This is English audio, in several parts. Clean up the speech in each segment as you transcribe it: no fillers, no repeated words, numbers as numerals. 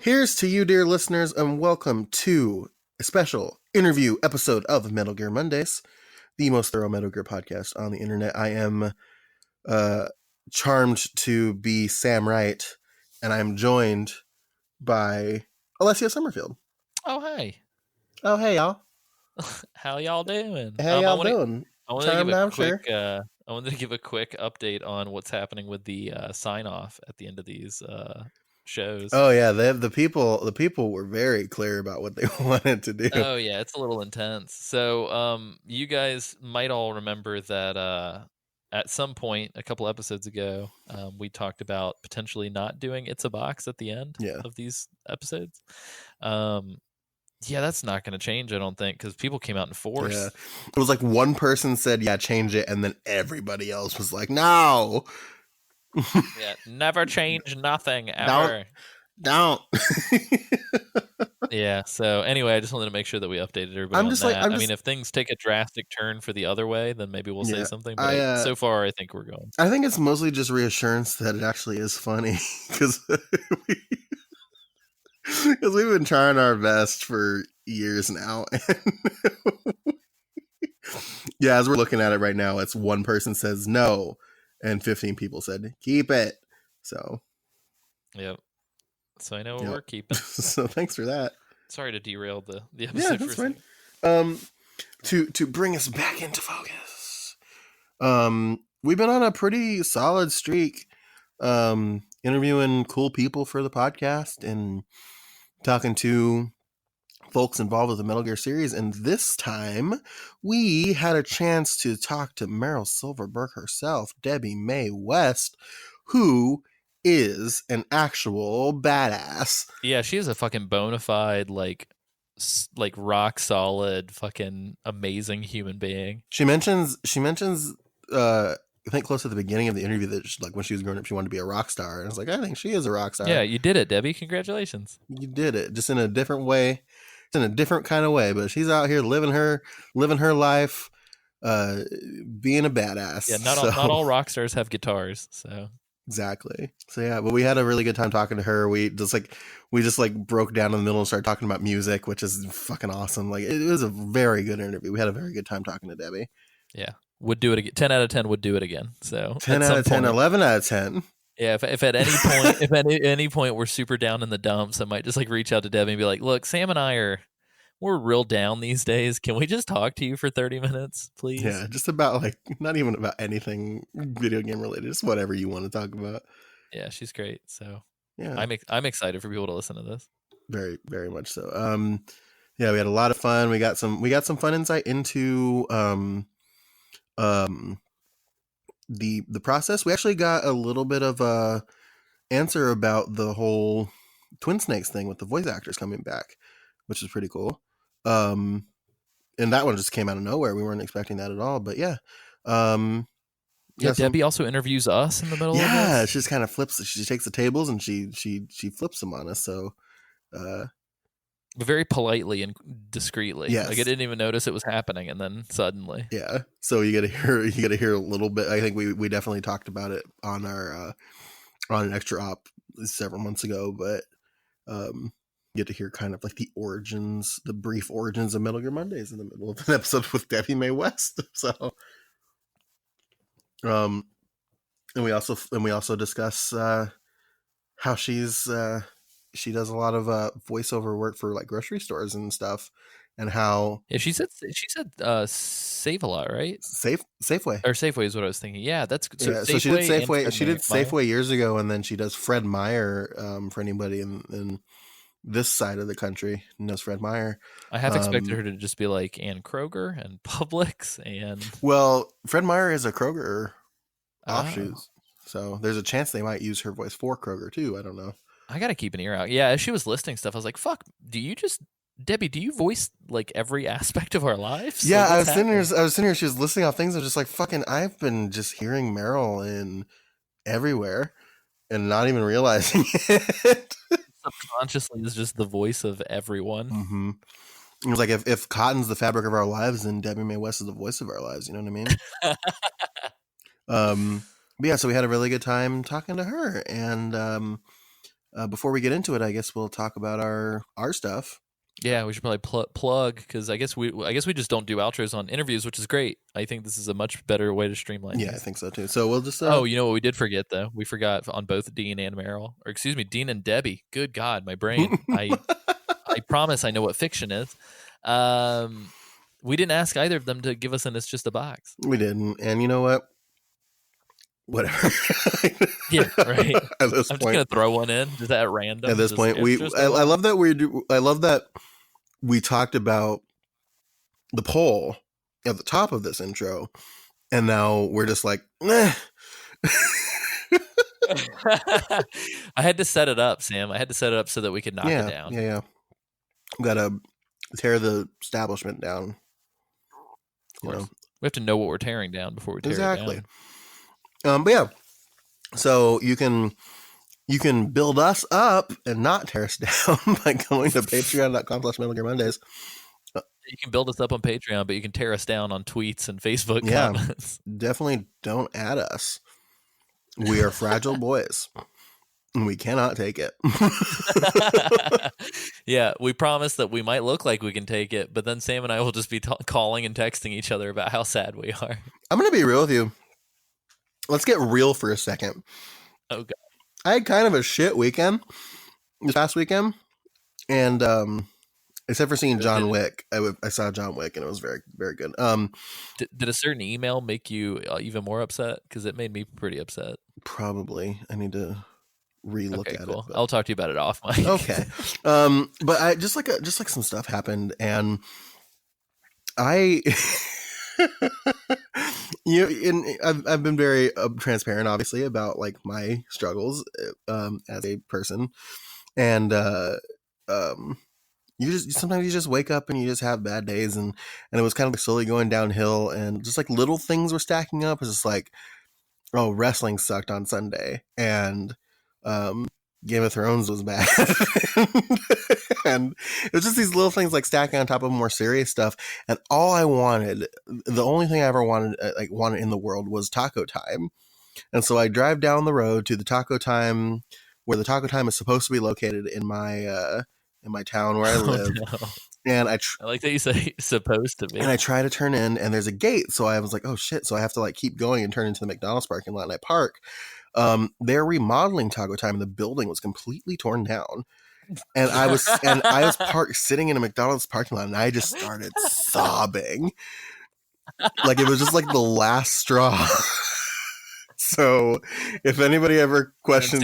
Here's to you, dear listeners, and welcome to a special interview episode of Metal Gear Mondays, the most thorough Metal Gear podcast on the internet. I am charmed to be Sam Wright, and I'm joined by Alessio Summerfield. Oh, hey. Oh, hey, y'all. How y'all doing? How y'all doing? I wanted to give a quick update on what's happening with the sign-off at the end of these shows. Oh yeah, the people were very clear about what they wanted to do. Oh yeah, it's a little intense. So you guys might all remember that at some point a couple episodes ago we talked about potentially not doing It's a Box at the end of these episodes. Yeah, that's not going to change, I don't think, because people came out in force. Yeah. It was like one person said, yeah, change it, and then everybody else was like, no. Yeah, never change nothing, ever. Don't. Yeah, so anyway, I just wanted to make sure that we updated everybody on that. I mean, if things take a drastic turn for the other way, then maybe we'll say something, but so far, I think we're going. I think it's mostly just reassurance that it actually is funny, because we've been trying our best for years now. Yeah, as we're looking at it right now, it's one person says no, and 15 people said keep it. So, yep. So I know what we're keeping. So thanks for that. Sorry to derail the episode. Yeah, that's fine. To bring us back into focus, we've been on a pretty solid streak, interviewing cool people for the podcast and talking to folks involved with the Metal Gear series. And this time we had a chance to talk to Meryl Silverburgh herself, Debi Mae West, who is an actual badass. Yeah, she is a fucking bona fide, like rock solid, fucking amazing human being. She mentions I think close to the beginning of the interview that like when she was growing up, she wanted to be a rock star. And I was like, I think she is a rock star. Yeah, you did it, Debbie. Congratulations. You did it, just in a different way. In a different kind of way, but she's out here living her life, being a badass. Yeah, not all rock stars have guitars, so exactly. So yeah, but we had a really good time talking to her. We just broke down in the middle and started talking about music, which is fucking awesome. Like it was a very good interview. We had a very good time talking to Debbie. Yeah, would do it again. 10 out of 10 would do it again. So 10 out of 10, 11 out of 10. Yeah, if at any point, if at any point we're super down in the dumps, I might just like reach out to Debbie and be like, "Look, Sam and I we're real down these days. Can we just talk to you for 30 minutes, please?" Yeah, just about like not even about anything video game related, just whatever you want to talk about. Yeah, she's great. So yeah, I'm excited for people to listen to this. Very, very much so. Yeah, we had a lot of fun. We got some fun insight into the process. We actually got a little bit of a answer about the whole Twin Snakes thing with the voice actors coming back, which is pretty cool. And that one just came out of nowhere. We weren't expecting that at all, but yeah. Debbie also interviews us in the middle of this. Yeah, she just kind of flips. She takes the tables and she flips them on us. So, very politely and discreetly. Yes. Like I didn't even notice it was happening, and then suddenly. Yeah. So you get to hear a little bit. I think we definitely talked about it on our on an extra op several months ago, but you get to hear kind of like the brief origins of Metal Gear Mondays in the middle of an episode with Debi Mae West. So, and we also discuss how she does a lot of voiceover work for like grocery stores and stuff, and how she said Save a Lot, right? Safeway or Safeway is what I was thinking. Yeah, that's so. Yeah, so she did Safeway. She did Safeway years ago, and then she does Fred Meyer. For anybody in this side of the country knows Fred Meyer. I have expected her to just be like Ann Kroger and Publix and. Well, Fred Meyer is a Kroger offshoot, so there's a chance they might use her voice for Kroger too. I don't know. I gotta keep an ear out. Yeah, as she was listing stuff, I was like, "Fuck, Debbie? Do you voice like every aspect of our lives?" Yeah, like, I was sitting here. She was listing off things. I was just like, "Fucking!" I've been just hearing Meryl in everywhere and not even realizing it. Subconsciously, is just the voice of everyone. Mm-hmm. It was like if cotton's the fabric of our lives, then Debi Mae West is the voice of our lives. You know what I mean? But yeah, so we had a really good time talking to her, and before we get into it, I guess we'll talk about our stuff. Yeah, we should probably plug, because I guess we just don't do outros on interviews, which is great. I think this is a much better way to streamline. Yeah, these. I think so too. So we'll just. Oh, you know what we did forget though? We forgot on both Dean and Meryl, or excuse me, Dean and Debbie. Good God, my brain. I promise I know what fiction is. We didn't ask either of them to give us an It's Just a Box. We didn't, and you know what? Whatever. Yeah, right. At this I'm point, just gonna throw one in just at random. At this point, I love that we do. I love that we talked about the poll at the top of this intro, and now we're just like, eh. I had to set it up, Sam. I had to set it up so that we could knock it down. Yeah. Gotta tear the establishment down. Of course. We have to know what we're tearing down before we tear it down. But yeah, so you can build us up and not tear us down by going to patreon.com/MetalGearMondays. You can build us up on Patreon, but you can tear us down on tweets and Facebook comments. Definitely don't add us. We are fragile boys. And we cannot take it. Yeah, we promise that we might look like we can take it, but then Sam and I will just be calling and texting each other about how sad we are. I'm going to be real with you. Let's get real for a second. Oh, God. I had kind of a shit weekend this past weekend. And except for seeing John Wick, I saw John Wick and it was very, very good. Did a certain email make you even more upset? Because it made me pretty upset. Probably. I need to relook at it. But... I'll talk to you about it off mic. Okay. But I just like some stuff happened, and I've been very transparent, obviously, about like my struggles as a person, and sometimes you just wake up and you just have bad days, and it was kind of like slowly going downhill, and just like little things were stacking up. It's just like, oh, wrestling sucked on Sunday, and Game of Thrones was bad. And it was just these little things like stacking on top of more serious stuff. And all I wanted, the only thing I ever wanted in the world was taco time. And so I drive down the road to the taco time, where the taco time is supposed to be located in my town where I live. No. And I like that you say supposed to be. And I try to turn in, and there's a gate. So I was like, oh shit. So I have to like keep going and turn into the McDonald's parking lot, and I park. They're remodeling taco time, and the building was completely torn down. And I was parked sitting in a McDonald's parking lot, and I just started sobbing. Like it was just like the last straw. So if anybody ever questions,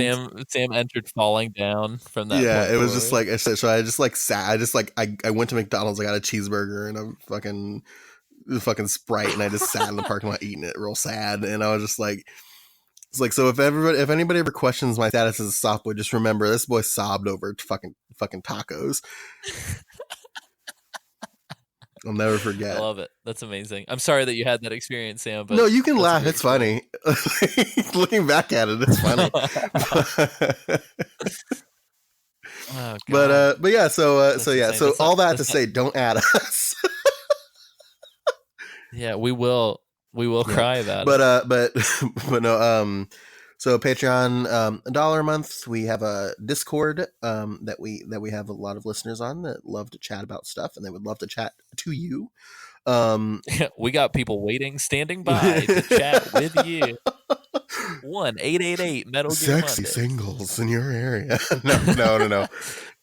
Sam entered falling down from that. Yeah, it was just like I said. So I just like sat. I just like I went to McDonald's. I got a cheeseburger and a fucking Sprite, and I just sat in the parking lot eating it, real sad. And I was just like, it's like, so if anybody ever questions my status as a soft boy, just remember this boy sobbed over fucking tacos. I'll never forget. I love it. That's amazing. I'm sorry that you had that experience, Sam. But no, you can laugh. It's funny. Looking back at it, it's funny. Oh, but yeah. So all that to say, don't add us. Yeah, we will cry about it. But no. So Patreon, $1 a month. We have a Discord that we have a lot of listeners on that love to chat about stuff, and they would love to chat to you. We got people standing by to chat with you. 1-888 Metal Gear Sexy Monday. Singles in your area. No.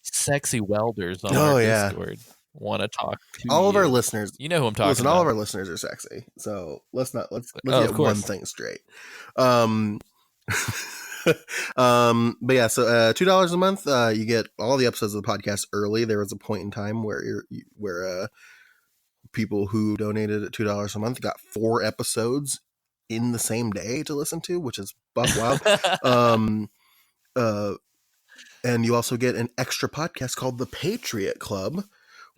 Sexy welders on our Discord want to talk to all you. of our listeners. You know who I'm talking about. All of our listeners are sexy. So let's get one thing straight. But yeah, so $2 a month, you get all the episodes of the podcast early. There was a point in time where people who donated at $2 a month got 4 episodes in the same day to listen to, which is buck wild. And you also get an extra podcast called The Patriot Club,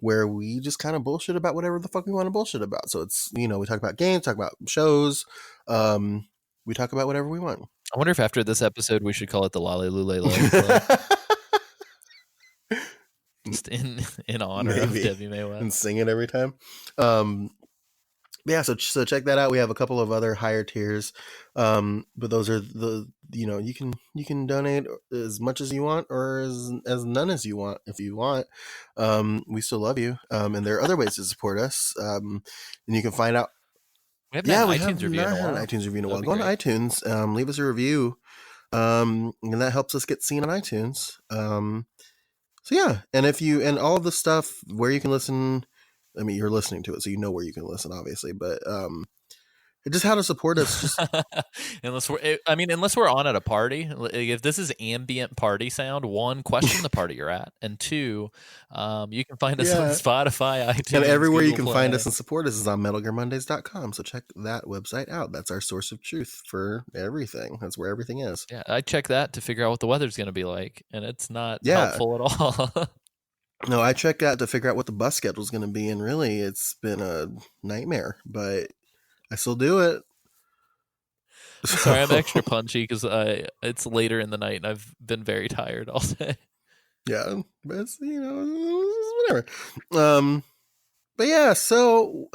where we just kind of bullshit about whatever the fuck we want to bullshit about. So it's, we talk about games, talk about shows, we talk about whatever we want. I wonder if after this episode we should call it the Lale Lule Club. Just in honor of Debi Mae West. And sing it every time. But Yeah, so check that out. We have a couple of other higher tiers, but those are you can donate as much as you want or as none as you want if you want. We still love you, and there are other ways to support us. And you can find out. We haven't had Yeah, an we have iTunes review in not a had an while. iTunes review in a That'd while. be Go on to great. iTunes, leave us a review, and that helps us get seen on iTunes. So yeah, and if you and all of the stuff where you can listen. I mean, you're listening to it, so you know where you can listen, obviously. But just how to support us. Just Unless we're on at a party. If this is ambient party sound, one, question the party you're at, and two, you can find us on yeah, Spotify, and iTunes, everywhere you Google can find us Play. and support us is on metalgearmondays.com. So check that website out. That's our source of truth for everything. That's where everything is. Yeah, I check that to figure out what the weather's going to be like, and it's not Yeah. helpful at all. No, I checked out to figure out what the bus schedule is going to be, and really, it's been a nightmare. But I still do it. I'm sorry, I'm So extra punchy because it's later in the night and I've been very tired all day. yeah, but it's, whatever. But yeah, so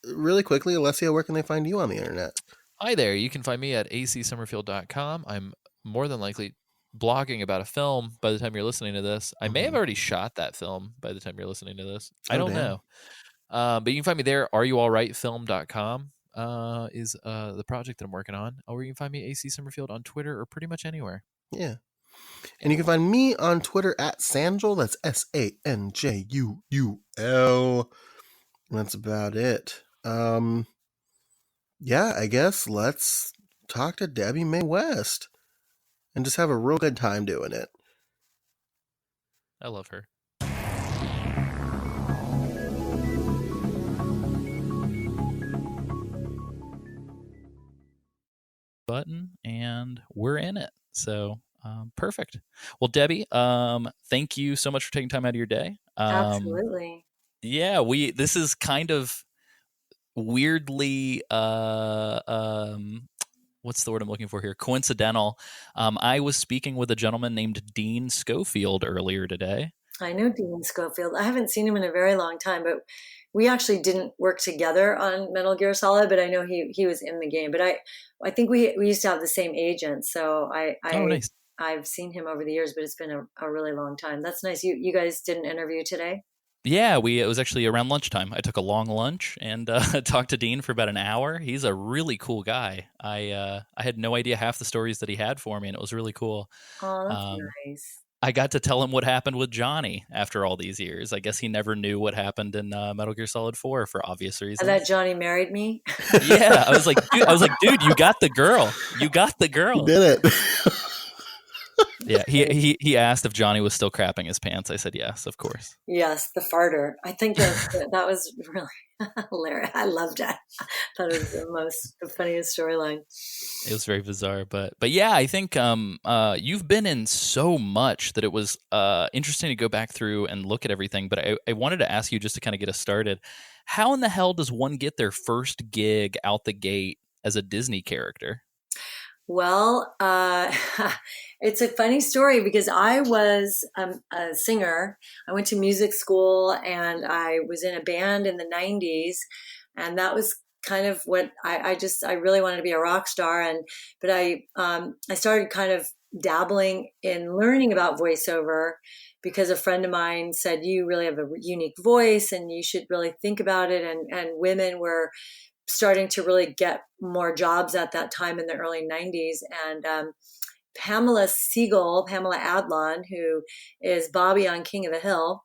really quickly, Alessio, where can they find you on the internet? Hi there. You can find me at acsummerfield.com. I'm more than likely blogging about a film by the time you're listening to this. I may have already shot that film by the time you're listening to this. I Oh, don't damn. know. But you can find me there. Areyouralrightfilm.com is the project that I'm working on. Or you can find me AC Summerfield on Twitter or pretty much anywhere. Yeah. And you can find me on Twitter at Sanjul. That's SANJUUL. That's about it. Yeah, I guess let's talk to Debi Mae West and just have a real good time doing it. I love her. Button and we're in it. So perfect. Well, Debi, thank you so much for taking time out of your day. Absolutely. Yeah, this is kind of weirdly what's the word I'm looking for here? Coincidental. I was speaking with a gentleman named Dean Schofield earlier today. I know Dean Schofield. I haven't seen him in a very long time, but we actually didn't work together on Metal Gear Solid, but I know he was in the game. But I think we used to have the same agent, so Oh, nice. I've seen him over the years, but it's been a really long time. That's nice. You guys did an interview today? Yeah, it was actually around lunchtime. I took a long lunch and talked to Dean for about an hour. He's a really cool guy. I had no idea half the stories that he had for me, and it was really cool. Oh, that's Um, nice. I got to tell him what happened with Johnny after all these years. I guess he never knew what happened in Metal Gear Solid 4 for obvious reasons. That Johnny married me. Yeah, I was like, dude, you got the girl. You got the girl. You did it. Yeah, he asked if Johnny was still crapping his pants. I said yes, of course. Yes, the farter. I think that was really hilarious. I loved it. That was the funniest storyline. It was very bizarre, but yeah, I think you've been in so much that it was interesting to go back through and look at everything. But I wanted to ask you just to kind of get us started. How in the hell does one get their first gig out the gate as a Disney character? Well, it's a funny story because I was a singer. I went to music school and I was in a band in the 90s. And that was kind of what I really wanted to be a rock star. But I started kind of dabbling in learning about voiceover because a friend of mine said, you really have a unique voice and you should really think about it. And women were starting to really get more jobs at that time in the early 90s. And Pamela Adlon, who is Bobby on King of the Hill,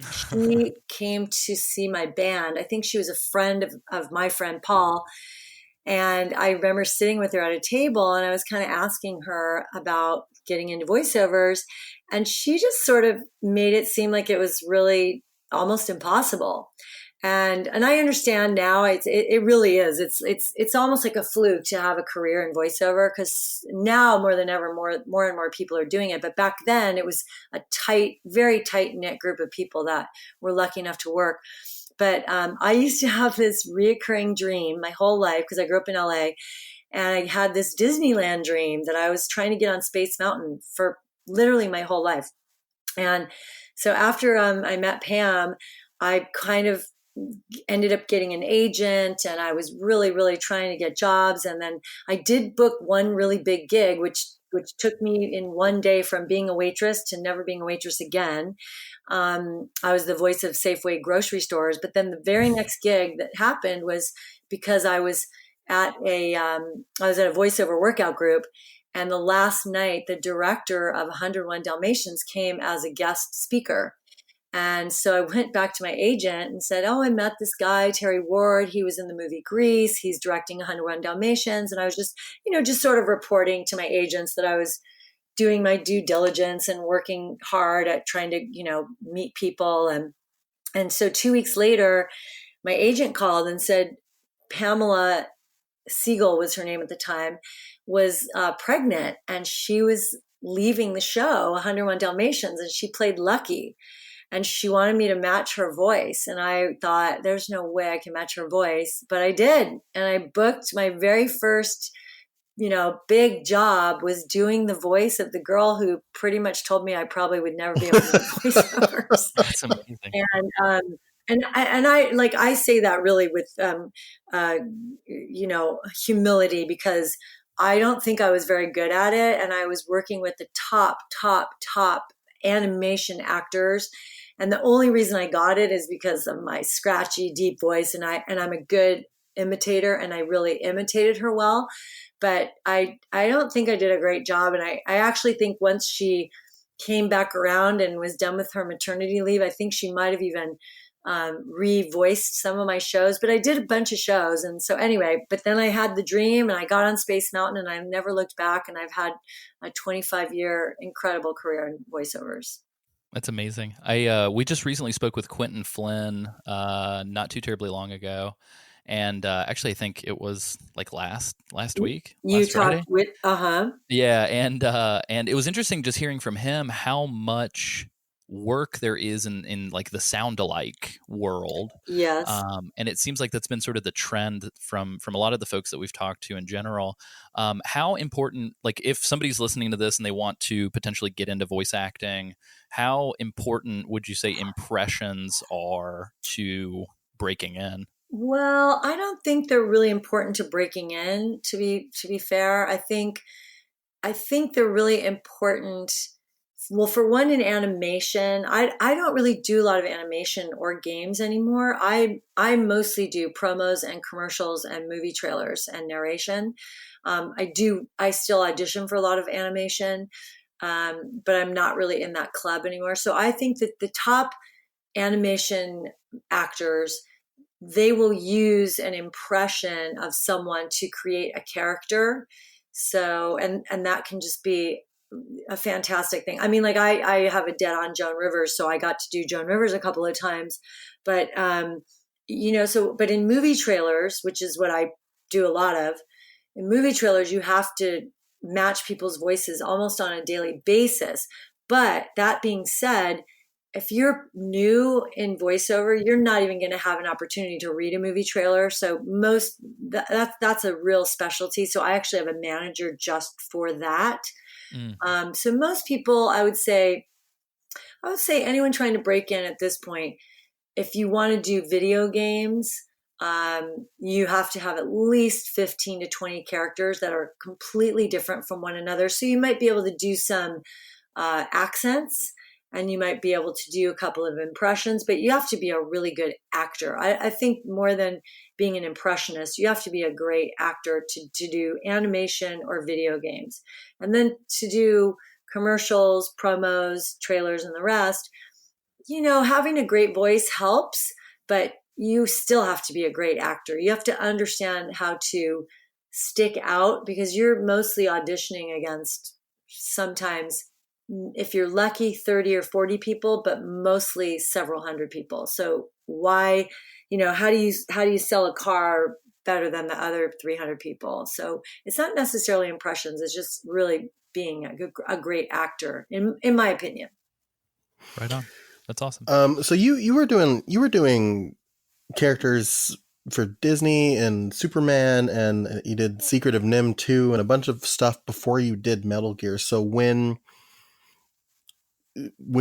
she came to see my band. I think she was a friend of my friend Paul. And I remember sitting with her at a table and I was kind of asking her about getting into voiceovers. And she just sort of made it seem like it was really almost impossible. And I understand now it really is. It's almost like a fluke to have a career in voiceover because now more than ever, more and more people are doing it. But back then it was a very tight knit group of people that were lucky enough to work. But I used to have this reoccurring dream my whole life because I grew up in LA, and I had this Disneyland dream that I was trying to get on Space Mountain for literally my whole life. And so after I met Pam, I kind of ended up getting an agent, and I was really, really trying to get jobs. And then I did book one really big gig, which took me in one day from being a waitress to never being a waitress again. I was the voice of Safeway grocery stores. But then the very next gig that happened was because I was at a voiceover workout group. And the last night, the director of 101 Dalmatians came as a guest speaker. And so I went back to my agent and said, "Oh, I met this guy, Terry Ward. He was in the movie Grease. He's directing 101 Dalmatians." And I was just sort of reporting to my agents that I was doing my due diligence and working hard at trying to, meet people. And so 2 weeks later, my agent called and said, Pamela Siegel was her name at the time, was pregnant, and she was leaving the show 101 Dalmatians, and she played Lucky, and she wanted me to match her voice. And I thought, there's no way I can match her voice, but I did. And I booked my very first big job, was doing the voice of the girl who pretty much told me I probably would never be able to do voiceovers. That's amazing. I say that really with humility, because I don't think I was very good at it, and I was working with the top animation actors, and the only reason I got it is because of my scratchy, deep voice, and I'm a good imitator, and I really imitated her well. But I don't think I did a great job, and I actually think once she came back around and was done with her maternity leave, I think she might have even revoiced some of my shows. But I did a bunch of shows, and so anyway. But then I had the dream, and I got on Space Mountain, and I've never looked back. And I've had a 25-year incredible career in voiceovers. That's amazing. We just recently spoke with Quentin Flynn not too terribly long ago, and actually I think it was like last week. You last Friday. talked with Yeah, and it was interesting just hearing from him how much work there is in like the sound-alike world. Yes. And it seems like that's been sort of the trend from a lot of the folks that we've talked to in general. How important, like if somebody's listening to this and they want to potentially get into voice acting, how important would you say impressions are to breaking in? Well, I don't think they're really important to breaking in, to be fair. I think they're really important. Well, for one, in animation, I don't really do a lot of animation or games anymore. I mostly do promos and commercials and movie trailers and narration. I still audition for a lot of animation, but I'm not really in that club anymore. So I think that the top animation actors, they will use an impression of someone to create a character. So, and that can just be a fantastic thing. I mean, like I have a debt on Joan Rivers, so I got to do Joan Rivers a couple of times, but, but in movie trailers, which is what I do a lot of, in movie trailers, you have to match people's voices almost on a daily basis. But that being said, if you're new in voiceover, you're not even going to have an opportunity to read a movie trailer. So that's a real specialty. So I actually have a manager just for that. So most people, I would say anyone trying to break in at this point, if you want to do video games, you have to have at least 15 to 20 characters that are completely different from one another. So you might be able to do some accents, and you might be able to do a couple of impressions, but you have to be a really good actor. I think more than being an impressionist, you have to be a great actor to do animation or video games. And then to do commercials, promos, trailers, and the rest, having a great voice helps, but you still have to be a great actor. You have to understand how to stick out, because you're mostly auditioning against, sometimes, if you're lucky, 30 or 40 people, but mostly several hundred people. So why, how do you sell a car better than the other 300 people? So it's not necessarily impressions. It's just really being a great actor, in my opinion. Right on. That's awesome. So you were doing characters for Disney and Superman, and you did Secret of Nim 2 and a bunch of stuff before you did Metal Gear. So when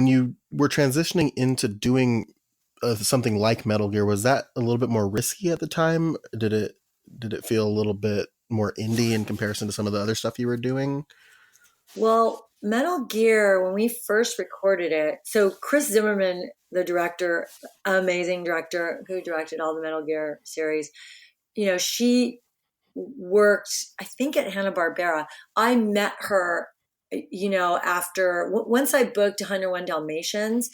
you were transitioning into doing something like Metal Gear, was that a little bit more risky at the time? Did it feel a little bit more indie in comparison to some of the other stuff you were doing? Well, Metal Gear, when we first recorded it, so Chris Zimmerman, the director, amazing director who directed all the Metal Gear series, she worked, I think, at Hanna-Barbera. I met her, after once I booked 101 Dalmatians,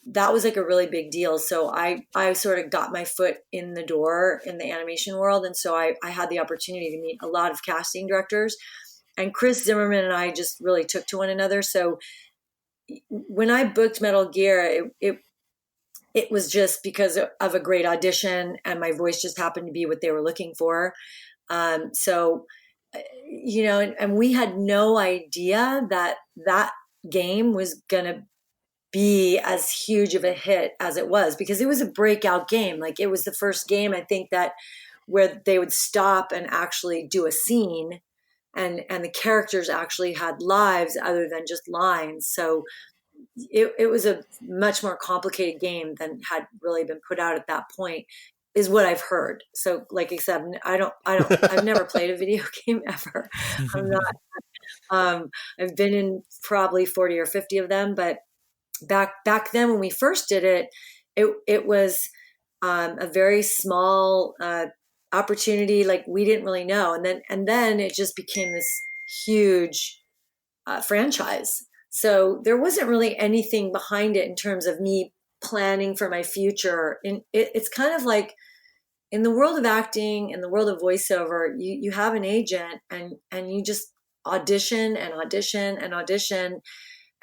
that was like a really big deal. So I sort of got my foot in the door in the animation world. And so I had the opportunity to meet a lot of casting directors. And Chris Zimmerman and I just really took to one another. So when I booked Metal Gear, it was just because of a great audition, and my voice just happened to be what they were looking for. So, and we had no idea that game was going to be as huge of a hit as it was, because it was a breakout game. Like, it was the first game, I think, that where they would stop and actually do a scene, and the characters actually had lives other than just lines. So it was a much more complicated game than had really been put out at that point, is what I've heard. So, like I said, I've never played a video game ever. I'm not, I've been in probably 40 or 50 of them, but back then when we first did it, it was a very small opportunity. Like, we didn't really know, and then it just became this huge franchise. So there wasn't really anything behind it in terms of me planning for my future. And it's kind of like, in the world of acting, in the world of voiceover, you have an agent, and you just audition and audition and audition,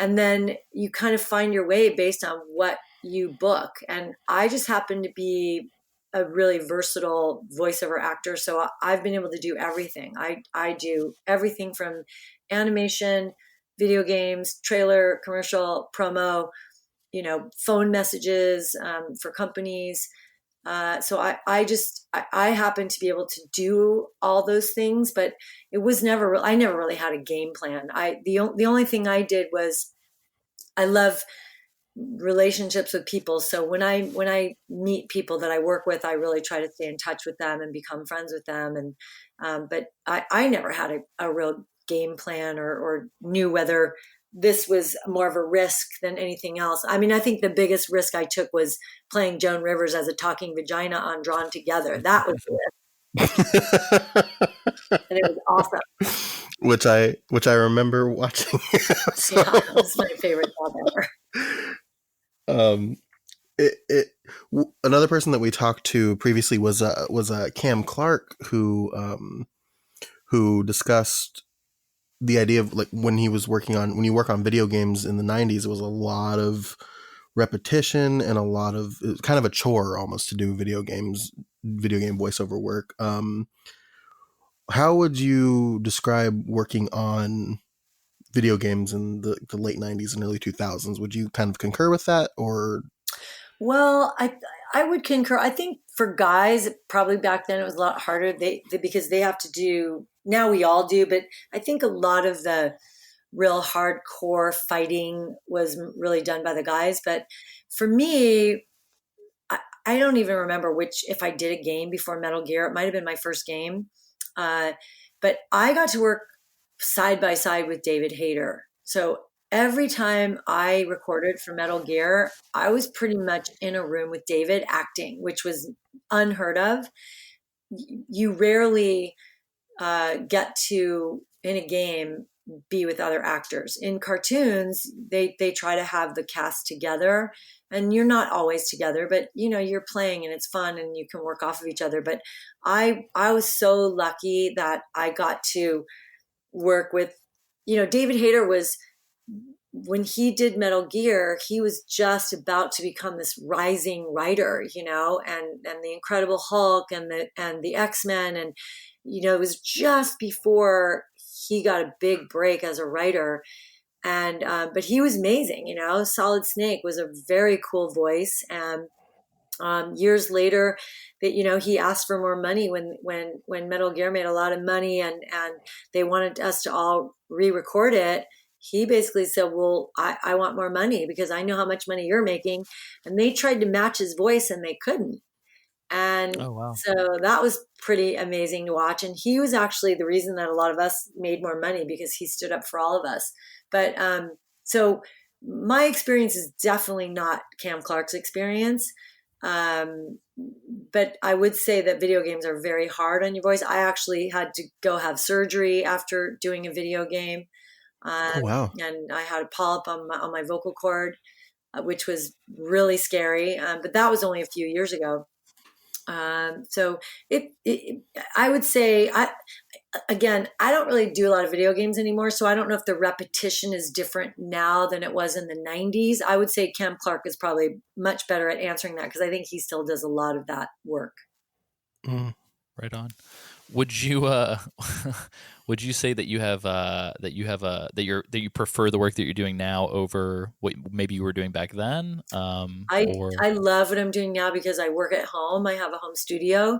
and then you kind of find your way based on what you book. And I just happen to be a really versatile voiceover actor, so I've been able to do everything. I do everything from animation, video games, trailer, commercial, promo, phone messages for companies. So I happen to be able to do all those things, but it was I never really had a game plan. The only thing I did was, I love relationships with people. So when I meet people that I work with, I really try to stay in touch with them and become friends with them. And but I never had a real game plan, or knew whether this was more of a risk than anything else. I mean, I think the biggest risk I took was playing Joan Rivers as a talking vagina on Drawn Together. That was the risk. And it was awesome. which I remember watching. So, yeah, it was my favorite job ever. Another person that we talked to previously was Cam Clark, who discussed the idea of, like, when you work on video games in the 90s, it was a lot of repetition and it was kind of a chore almost to do video game voiceover work. How would you describe working on video games in the late 90s and early 2000s? Would you kind of concur with that, or? Well, I would concur. I think for guys, probably back then it was a lot harder. Because they have to do, now we all do, but I think a lot of the real hardcore fighting was really done by the guys. But for me, I don't even remember if I did a game before Metal Gear. It might have been my first game. But I got to work side by side with David Hayter. So every time I recorded for Metal Gear, I was pretty much in a room with David acting, which was unheard of. You rarely get to, in a game, be with other actors. In cartoons, they try to have the cast together, and you're not always together, but you're playing and it's fun and you can work off of each other. But I was so lucky that I got to work with, David Hayter was, when he did Metal Gear, he was just about to become this rising writer, and the Incredible Hulk and the X-Men, and it was just before he got a big break as a writer. And but he was amazing. Solid Snake was a very cool voice. And years later, that he asked for more money when Metal Gear made a lot of money, and they wanted us to all re-record it. he basically said, well, I want more money because I know how much money you're making. And they tried to match his voice and they couldn't. And Oh wow. so that was pretty amazing to watch. And he was actually the reason that a lot of us made more money because he stood up for all of us. But so my experience is definitely not Cam Clark's experience. But I would say that video games are very hard on your voice. I actually had to go have surgery after doing a video game. Oh wow. And I had a polyp on my vocal cord, which was really scary. But that was only a few years ago. So I would say, again, I don't really do a lot of video games anymore. So I don't know if the repetition is different now than it was in the 90s. I would say Cam Clark is probably much better at answering that because I think he still does a lot of that work. Right on. Would you would you say that you prefer the work that you're doing now over what maybe you were doing back then? I love what I'm doing now because I work at home. I have a home studio.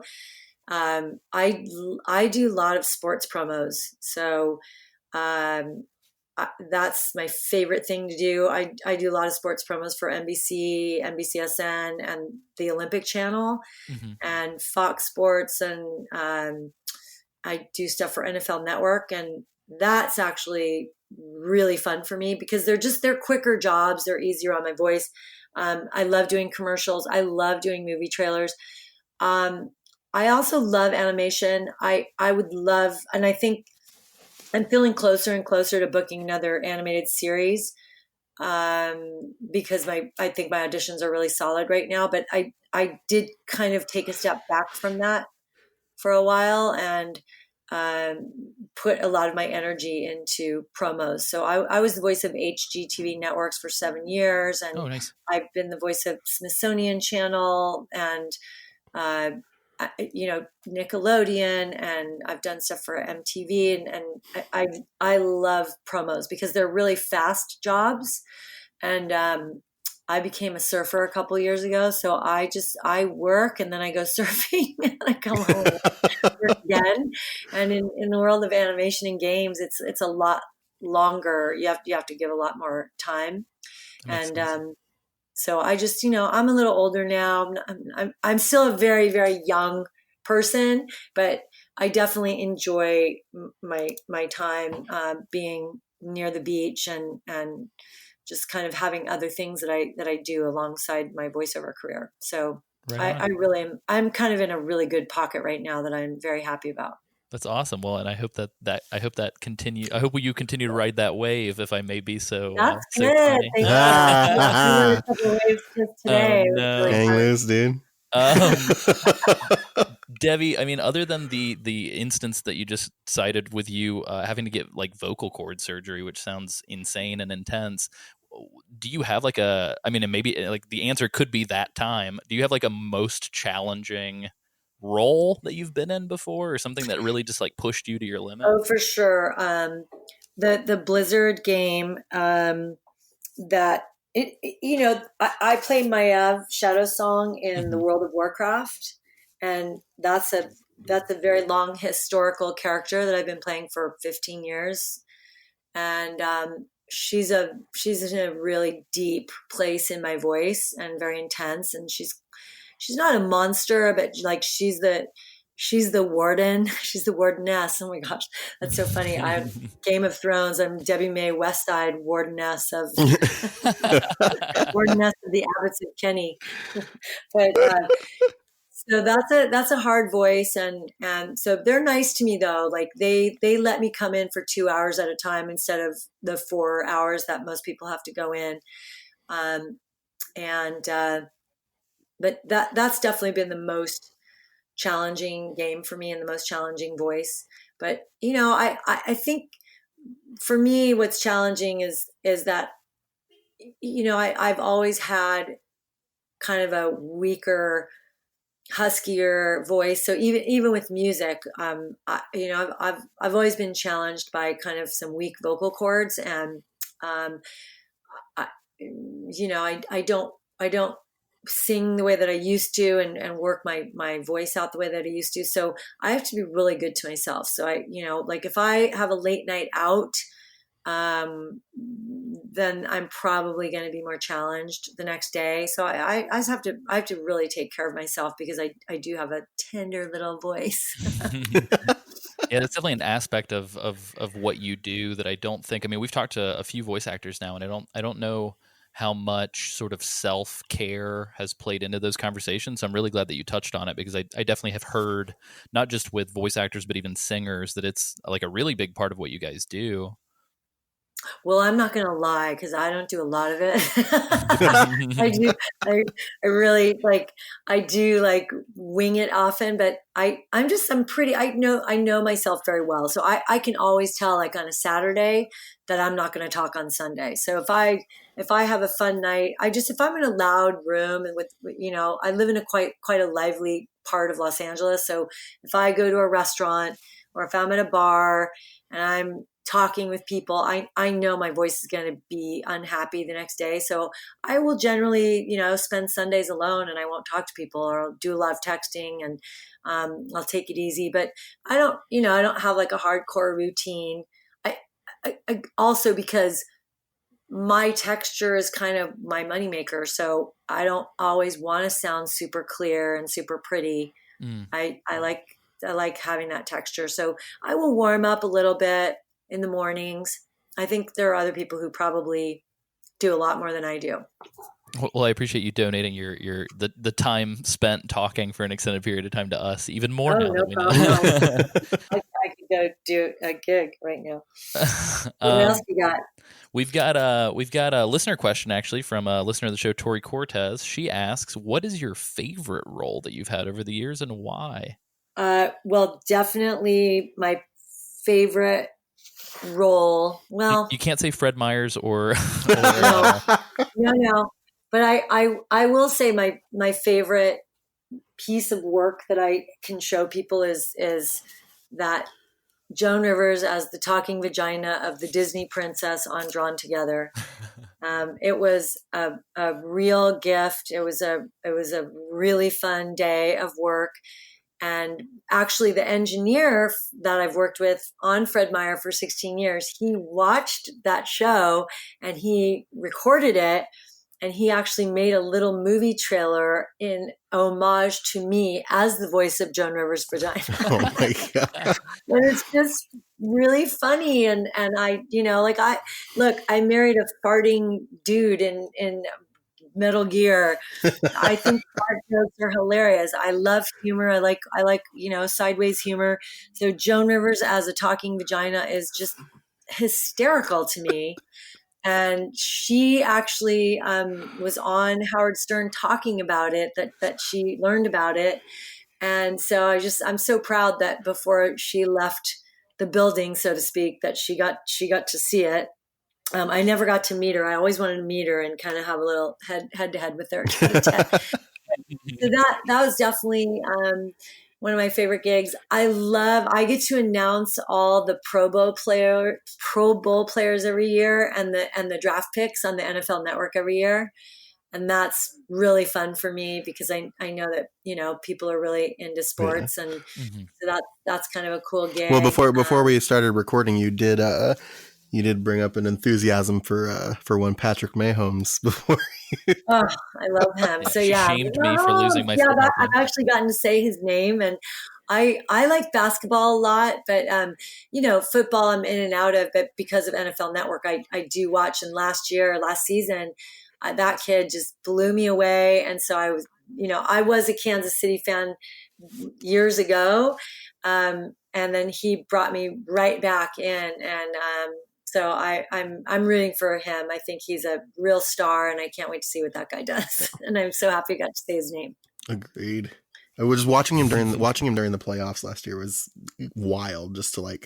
I do a lot of sports promos. So that's my favorite thing to do. I do a lot of sports promos for NBC, NBCSN, and the Olympic Channel, and Fox Sports, and I do stuff for NFL Network, and that's actually really fun for me because they're quicker jobs. They're easier on my voice. I love doing commercials. I love doing movie trailers. I also love animation. I would love, and I think I'm feeling closer and closer to booking another animated series because I think my auditions are really solid right now. But I did kind of take a step back from that for a while and put a lot of my energy into promos. So I was the voice of HGTV networks for 7 years, and nice. I've been the voice of Smithsonian Channel and Nickelodeon, and I've done stuff for MTV, and I love promos because they're really fast jobs. And I became a surfer a couple years ago, so I work and then I go surfing and I come home and work again. And in the world of animation and games, it's a lot longer. You have to give a lot more time. And so I just, I'm a little older now. I'm still a very, very young person, but I definitely enjoy my time being near the beach and just kind of having other things that I do alongside my voiceover career. So I really am. I'm kind of in a really good pocket right now that I'm very happy about. That's awesome. Well, and I hope that continue. I hope you continue to ride that wave, if I may be so. That's so good. funny. Thank you. A couple waves just today. No. Really Hang hard. loose, dude. Debbie, I mean, other than the instance that you just cited with you having to get like vocal cord surgery, which sounds insane and intense, do you have like and maybe like the answer could be that time. Do you have like a most challenging role that you've been in before, or something that really just like pushed you to your limit? Oh, for sure. The Blizzard game that I played Maiev Shadow Song in the World of Warcraft, and that's a very long historical character that I've been playing for 15 years, and she's in a really deep place in my voice and very intense, and she's not a monster, but like she's the warden. She's the wardeness. Oh my gosh, that's so funny. I'm Game of Thrones. I'm Debi Mae West wardeness of wardeness of the Abbots of Kenny. But so that's a hard voice, and so they're nice to me though. Like they let me come in for 2 hours at a time instead of the 4 hours that most people have to go in. But that's definitely been the most challenging game for me and the most challenging voice. But I think for me what's challenging is that I've always had kind of a weaker, huskier voice. So even with music, I've always been challenged by kind of some weak vocal cords, and I don't sing the way that I used to and work my voice out the way that I used to. So I have to be really good to myself. So like if I have a late night out, then I'm probably going to be more challenged the next day. So I just have to really take care of myself because I do have a tender little voice. Yeah, that's definitely an aspect of what you do that I don't think. I mean, we've talked to a few voice actors now, and I don't know how much sort of self care has played into those conversations. So I'm really glad that you touched on it because I definitely have heard, not just with voice actors but even singers, that it's like a really big part of what you guys do. Well, I'm not going to lie because I don't do a lot of it. I do. I really like. I do like wing it often, but I'm pretty. I know myself very well, so I can always tell like on a Saturday that I'm not going to talk on Sunday. So if I have a fun night, if I'm in a loud room and with I live in a quite a lively part of Los Angeles, so if I go to a restaurant or if I'm at a bar and I'm talking with people, I know my voice is going to be unhappy the next day. So I will generally, spend Sundays alone and I won't talk to people or I'll do a lot of texting and I'll take it easy. But I don't have like a hardcore routine. I also because my texture is kind of my moneymaker. So I don't always want to sound super clear and super pretty. Mm. I like having that texture. So I will warm up a little bit in the mornings. I think there are other people who probably do a lot more than I do. Well, I appreciate you donating the time spent talking for an extended period of time to us even more now No that we problem. know. I could go do a gig right now. What else you got? We've got a listener question actually from a listener of the show, Tori Cortez. She asks, "What is your favorite role that you've had over the years and why?" Well, definitely my favorite role. Well, you can't say Fred Myers or no. But I will say my favorite piece of work that I can show people is that Joan Rivers as the talking vagina of the Disney princess on Drawn Together. It was a real gift. It was a really fun day of work. And actually, the engineer that I've worked with on Fred Meyer for 16 years, he watched that show and he recorded it. And he actually made a little movie trailer in homage to me as the voice of Joan Rivers' vagina. Oh my God. And it's just really funny. And I married a farting dude in Metal Gear. I think fart jokes are hilarious. I love humor. I like sideways humor. So Joan Rivers as a talking vagina is just hysterical to me. And she actually was on Howard Stern talking about it, that she learned about it. And so I'm so proud that before she left the building, so to speak, that she got to see it. I never got to meet her. I always wanted to meet her and kind of have a little head to head with her. So that was definitely one of my favorite gigs. I get to announce all the Pro Bowl players every year and the draft picks on the NFL Network every year. And that's really fun for me because I know that, people are really into sports. And so that's kind of a cool gig. Well, before we started recording, you did bring up an enthusiasm for one Patrick Mahomes before. Oh, I love him. So she shamed me for losing my football team. I've actually gotten to say his name, and I like basketball a lot, but football I'm in and out of. But because of NFL Network, I do watch. And last season, that kid just blew me away, and so I was a Kansas City fan years ago, and then he brought me right back in, and so I'm rooting for him. I think he's a real star, and I can't wait to see what that guy does. And I'm so happy I got to say his name. Agreed. I was watching him during the playoffs last year was wild just to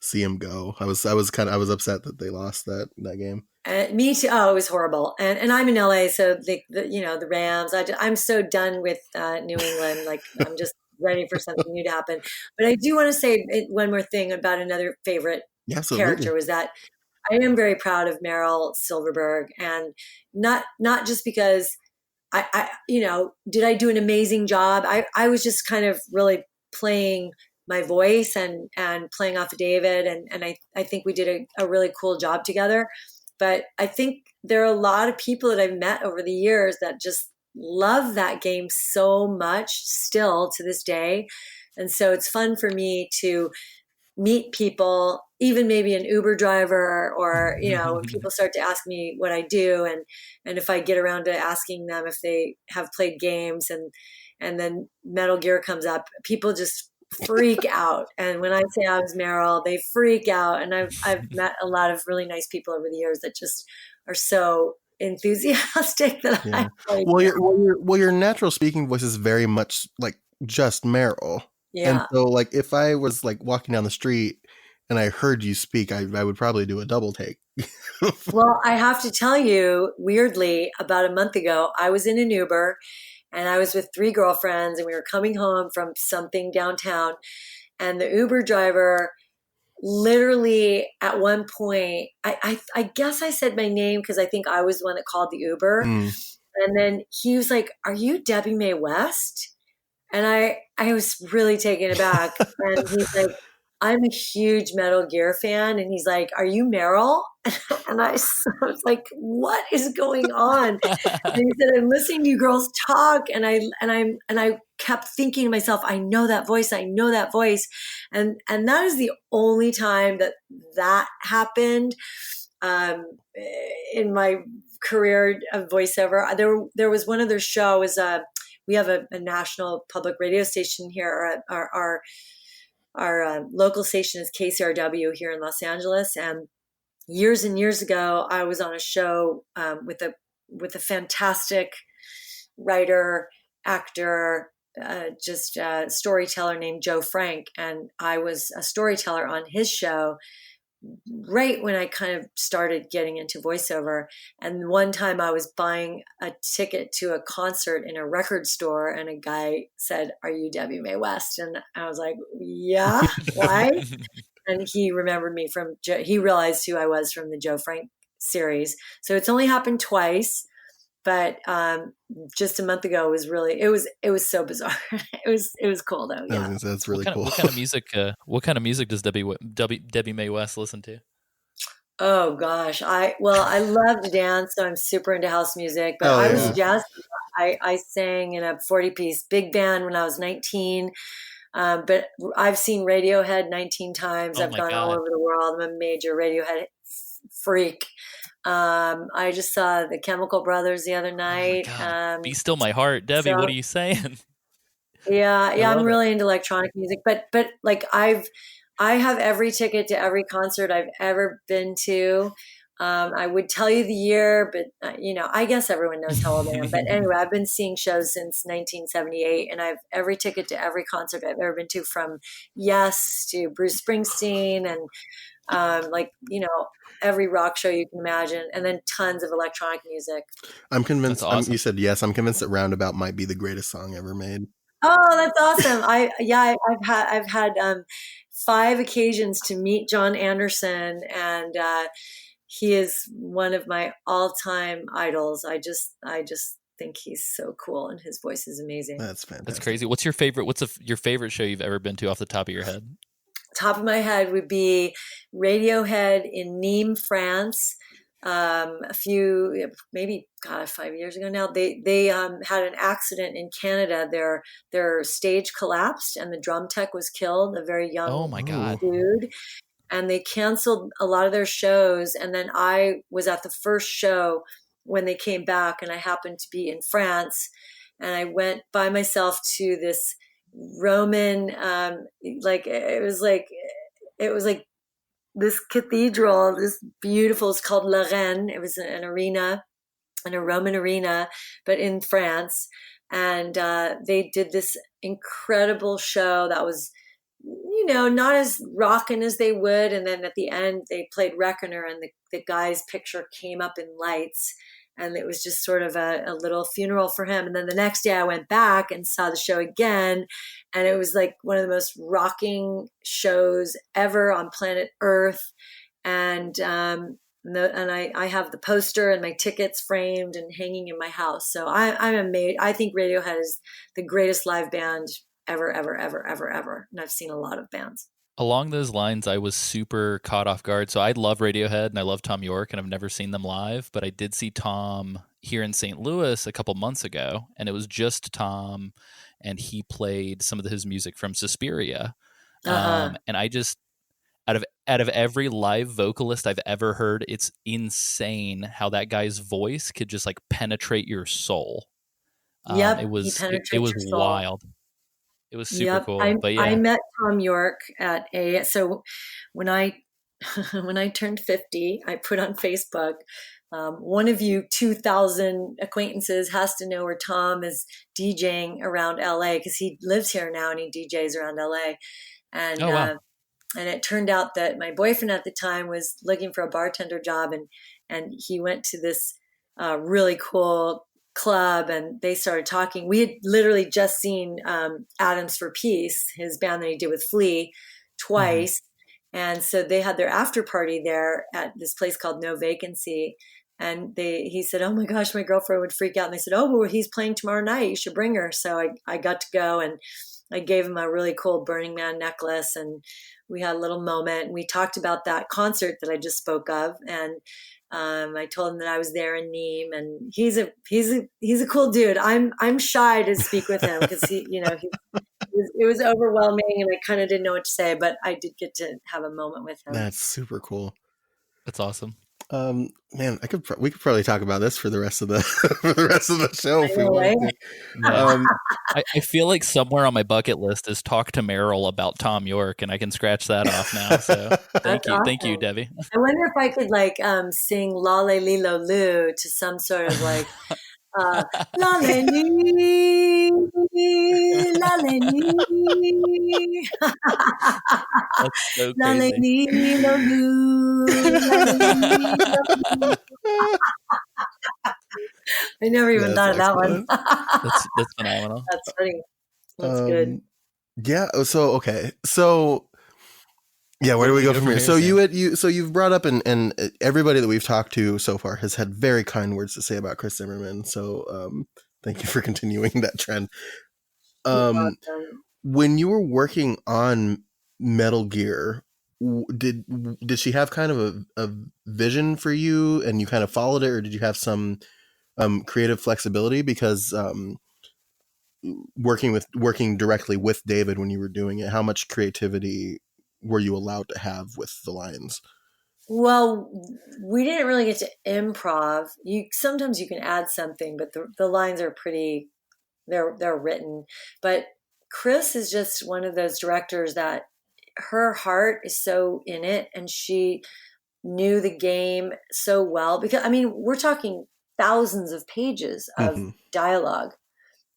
see him go. I was upset that they lost that game. Me too. Oh, it was horrible. And I'm in LA, so the Rams. I'm so done with New England. I'm just ready for something new to happen. But I do want to say one more thing about another favorite character was that I am very proud of Meryl Silverburgh, and not just because I did I do an amazing job. I was just kind of really playing my voice and playing off of David. And I think we did a really cool job together. But I think there are a lot of people that I've met over the years that just love that game so much still to this day. And so it's fun for me to meet people, even maybe an Uber driver, or when people start to ask me what I do, and if I get around to asking them if they have played games, and then Metal Gear comes up, people just freak out. And when I say I was Meryl, they freak out. And I've met a lot of really nice people over the years that just are so enthusiastic that Yeah. I Your natural speaking voice is very much like just Meryl. yeah. And so like if I was like walking down the street and I heard you speak, I would probably do a double take. Well, I have to tell you, weirdly, about a month ago, I was in an Uber and I was with 3 girlfriends, and we were coming home from something downtown, and the Uber driver literally at one point, I guess I said my name because I think I was the one that called the Uber. Mm. And then he was like, "Are you Debi Mae West?" And I was really taken aback. And he's like, "I'm a huge Metal Gear fan." And he's like, "Are you Meryl?" And I was like, "What is going on?" And he said, "I'm listening to you girls talk." And I kept thinking to myself, "I know that voice. I know that voice." And that is the only time that happened in my career of voiceover. There was one other show. We have a national public radio station here. Our local station is KCRW here in Los Angeles. And years and years ago, I was on a show with a fantastic writer, actor, just a storyteller named Joe Frank. And I was a storyteller on his show right when I kind of started getting into voiceover. And one time I was buying a ticket to a concert in a record store, and a guy said, "Are you Debi Mae West?" And I was like, "Yeah, why?" And he remembered me he realized who I was from the Joe Frank series. So it's only happened twice, but just a month ago was really, it was so bizarre. it was cool though. Yeah. That's really cool. What kind of music? What kind of music does Debi Mae West listen to? Oh gosh, I love to dance, so I'm super into house music. But I was just I sang in a 40-piece big band when I was 19. But I've seen Radiohead 19 times. Oh I've my gone all God. over the world. I'm a major Radiohead freak. I just saw the Chemical Brothers the other night. Oh my God. Be Still My Heart. Debbie, what are you saying? Yeah, I'm it. really into electronic music, but like I have every ticket to every concert I've ever been to. I would tell you the year, but I guess everyone knows how old I am. But anyway, I've been seeing shows since 1978, and I have every ticket to every concert I've ever been to, from Yes to Bruce Springsteen, and every rock show you can imagine, and then tons of electronic music. I'm convinced. That's awesome. You said Yes. I'm convinced that Roundabout might be the greatest song ever made. Oh, that's awesome! I've had 5 occasions to meet John Anderson, and he is one of my all-time idols. I just think he's so cool, and his voice is amazing. That's fantastic. That's crazy. What's your favorite? Your favorite show you've ever been to off the top of your head? Top of my head would be Radiohead in Nîmes, France. A few, maybe 5 years ago now, they had an accident in Canada. Their stage collapsed and the drum tech was killed, a very young Oh my God. dude. And they canceled a lot of their shows. And then I was at the first show when they came back, and I happened to be in France, and I went by myself to this Roman, it was like this cathedral, this beautiful, it's called La Reine. It was an arena, in a Roman arena, but in France. And they did this incredible show that was, not as rockin' as they would. And then at the end, they played Reckoner, and the guy's picture came up in lights. And it was just sort of a little funeral for him. And then the next day I went back and saw the show again. And it was like one of the most rocking shows ever on planet Earth. And I have the poster and my tickets framed and hanging in my house. So I'm amazed. I think Radiohead is the greatest live band ever, ever, ever, ever, ever. And I've seen a lot of bands. Along those lines, I was super caught off guard. So I love Radiohead and I love Tom York, and I've never seen them live, but I did see Tom here in St. Louis a couple months ago, and it was just Tom, and he played some of his music from Suspiria. And I just, out of every live vocalist I've ever heard, it's insane how that guy's voice could just like penetrate your soul. Yep, It he was penetrates it was your soul. wild. It was super Yep, cool. But I yeah. met Tom York at so when I when I turned 50, I put on Facebook, one of you 2,000 acquaintances has to know where Tom is DJing around LA, because he lives here now and he DJs around LA. And Oh wow. and it turned out that my boyfriend at the time was looking for a bartender job, and he went to this really cool club, and they started talking. We had literally just seen Atoms for Peace, his band that he did with Flea, twice. And so they had their after party there at this place called No Vacancy. And he said, "Oh my gosh, my girlfriend would freak out." And they said, "Oh, well, he's playing tomorrow night. You should bring her." So I got to go, and I gave him a really cool Burning Man necklace, and we had a little moment. We talked about that concert that I just spoke of, and I told him that I was there in Nîmes, and he's a cool dude. I'm shy to speak with him because it was overwhelming, and I kind of didn't know what to say, but I did get to have a moment with him. That's super cool. That's awesome. Man, we could probably talk about this for the rest of the show if we wanted to. Yeah. I feel like somewhere on my bucket list is talk to Meryl about Tom York, and I can scratch that off now. So thank you, Debbie. I wonder if I could sing "La Le Lilo Lou" to some sort of La Le Lee, La Le Lee. That's so La Le crazy. Lilo Lou, La Le Lilo Lou. I never even thought of that one. That's phenomenal. That's funny. That's good. Yeah. So okay. So yeah, where do we go from here? So you've brought up and everybody that we've talked to so far has had very kind words to say about Chris Zimmerman. So thank you for continuing that trend. When you were working on Metal Gear, did she have kind of a vision for you, and you kind of followed it, or did you have some creative flexibility? Because working directly with David when you were doing it, how much creativity were you allowed to have with the lines? Well, we didn't really get to improv. Sometimes you can add something, but the lines are pretty. They're written. But Chris is just one of those directors that her heart is so in it, and she knew the game so well. Because we're talking thousands of pages of dialogue,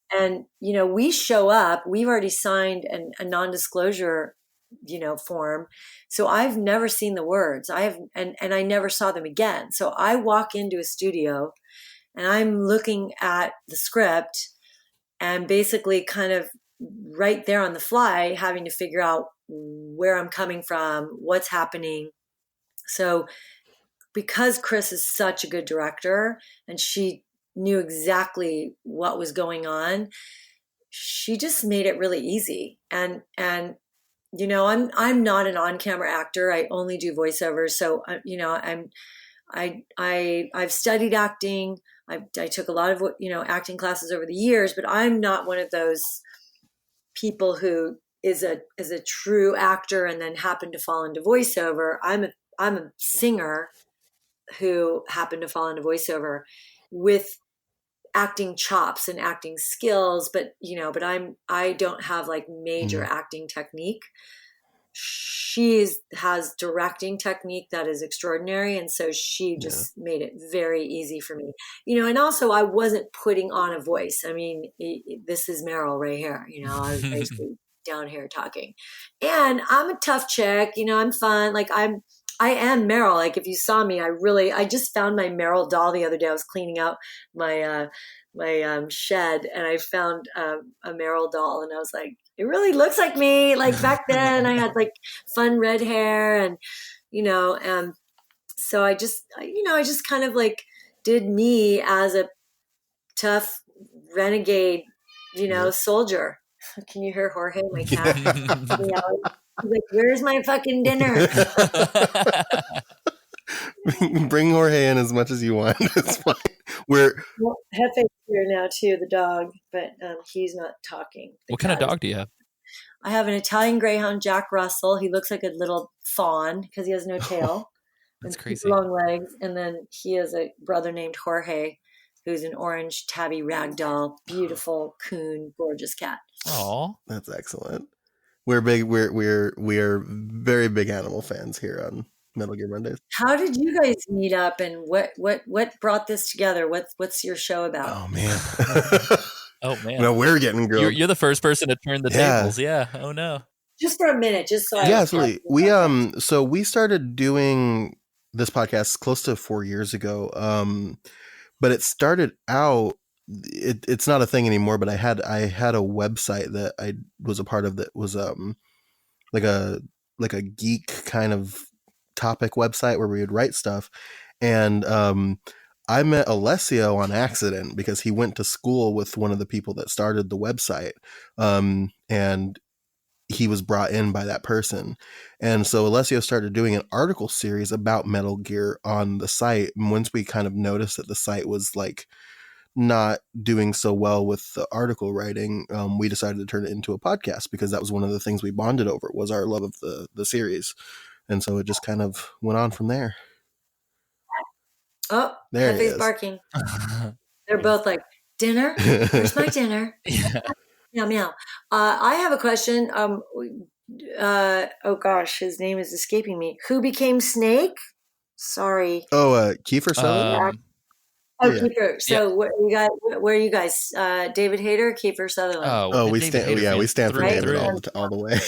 and we show up. We've already signed a non-disclosure form. So I've never seen the words. And I never saw them again. So I walk into a studio and I'm looking at the script and basically kind of right there on the fly, having to figure out where I'm coming from, what's happening. So because Chris is such a good director and she knew exactly what was going on, she just made it really easy. And I'm not an on-camera actor. I only do voiceovers. So I've studied acting. I took a lot of acting classes over the years, but I'm not one of those people who is a true actor and then happened to fall into voiceover. I'm a singer who happened to fall into voiceover with acting chops and acting skills, but I don't have major acting technique. She has directing technique that is extraordinary, and so she just made it very easy for me. And also I wasn't putting on a voice. This is Meryl right here. I was basically down here talking, and I'm a tough chick. I'm fun. I am Meryl. If you saw me, I just found my Meryl doll the other day. I was cleaning out my shed, and I found a Meryl doll, and I was like, it really looks like me. Back then, I had fun red hair, and so I just kind of did me as a tough renegade, soldier. Can you hear Jorge, my cat? Yeah. He's like, where's my fucking dinner? Bring Jorge in as much as you want. It's fine. We're Well, Hefe's here now too, the dog, but he's not talking. What kind of dog do you have? I have an Italian Greyhound, Jack Russell. He looks like a little fawn because he has no tail. That's and crazy. Long legs. And then he has a brother named Jorge, who's an orange tabby ragdoll, beautiful coon, gorgeous cat. Oh, that's excellent. We're big. We're very big animal fans here on Metal Gear Mondays. How did you guys meet up, and what brought this together? What's your show about? Oh man. Oh man. No, we're getting grilled. You're the first person to turn the tables. Yeah. Oh no. Just for a minute, just so yeah, absolutely. We started doing this podcast close to 4 years ago. But it started out. It's not a thing anymore. But I had a website that I was a part of that was like a geek kind of topic website where we would write stuff, and I met Alessio on accident because he went to school with one of the people that started the website, and he was brought in by that person. And so Alessio started doing an article series about Metal Gear on the site. And once we kind of noticed that the site was like not doing so well with the article writing, we decided to turn it into a podcast because that was one of the things we bonded over, was our love of the series. And so it just kind of went on from there. Oh, there Hefe's barking. They're both like, dinner? Where's my dinner? Yeah. Meow, meow. I have a question. Oh gosh, his name is escaping me. Who became Snake? Sorry. Oh, Kiefer Sutherland? Yeah. Kiefer. So where are you guys? David Hayter, Kiefer Sutherland. Oh, we stand. Yeah, we stand for David all the way.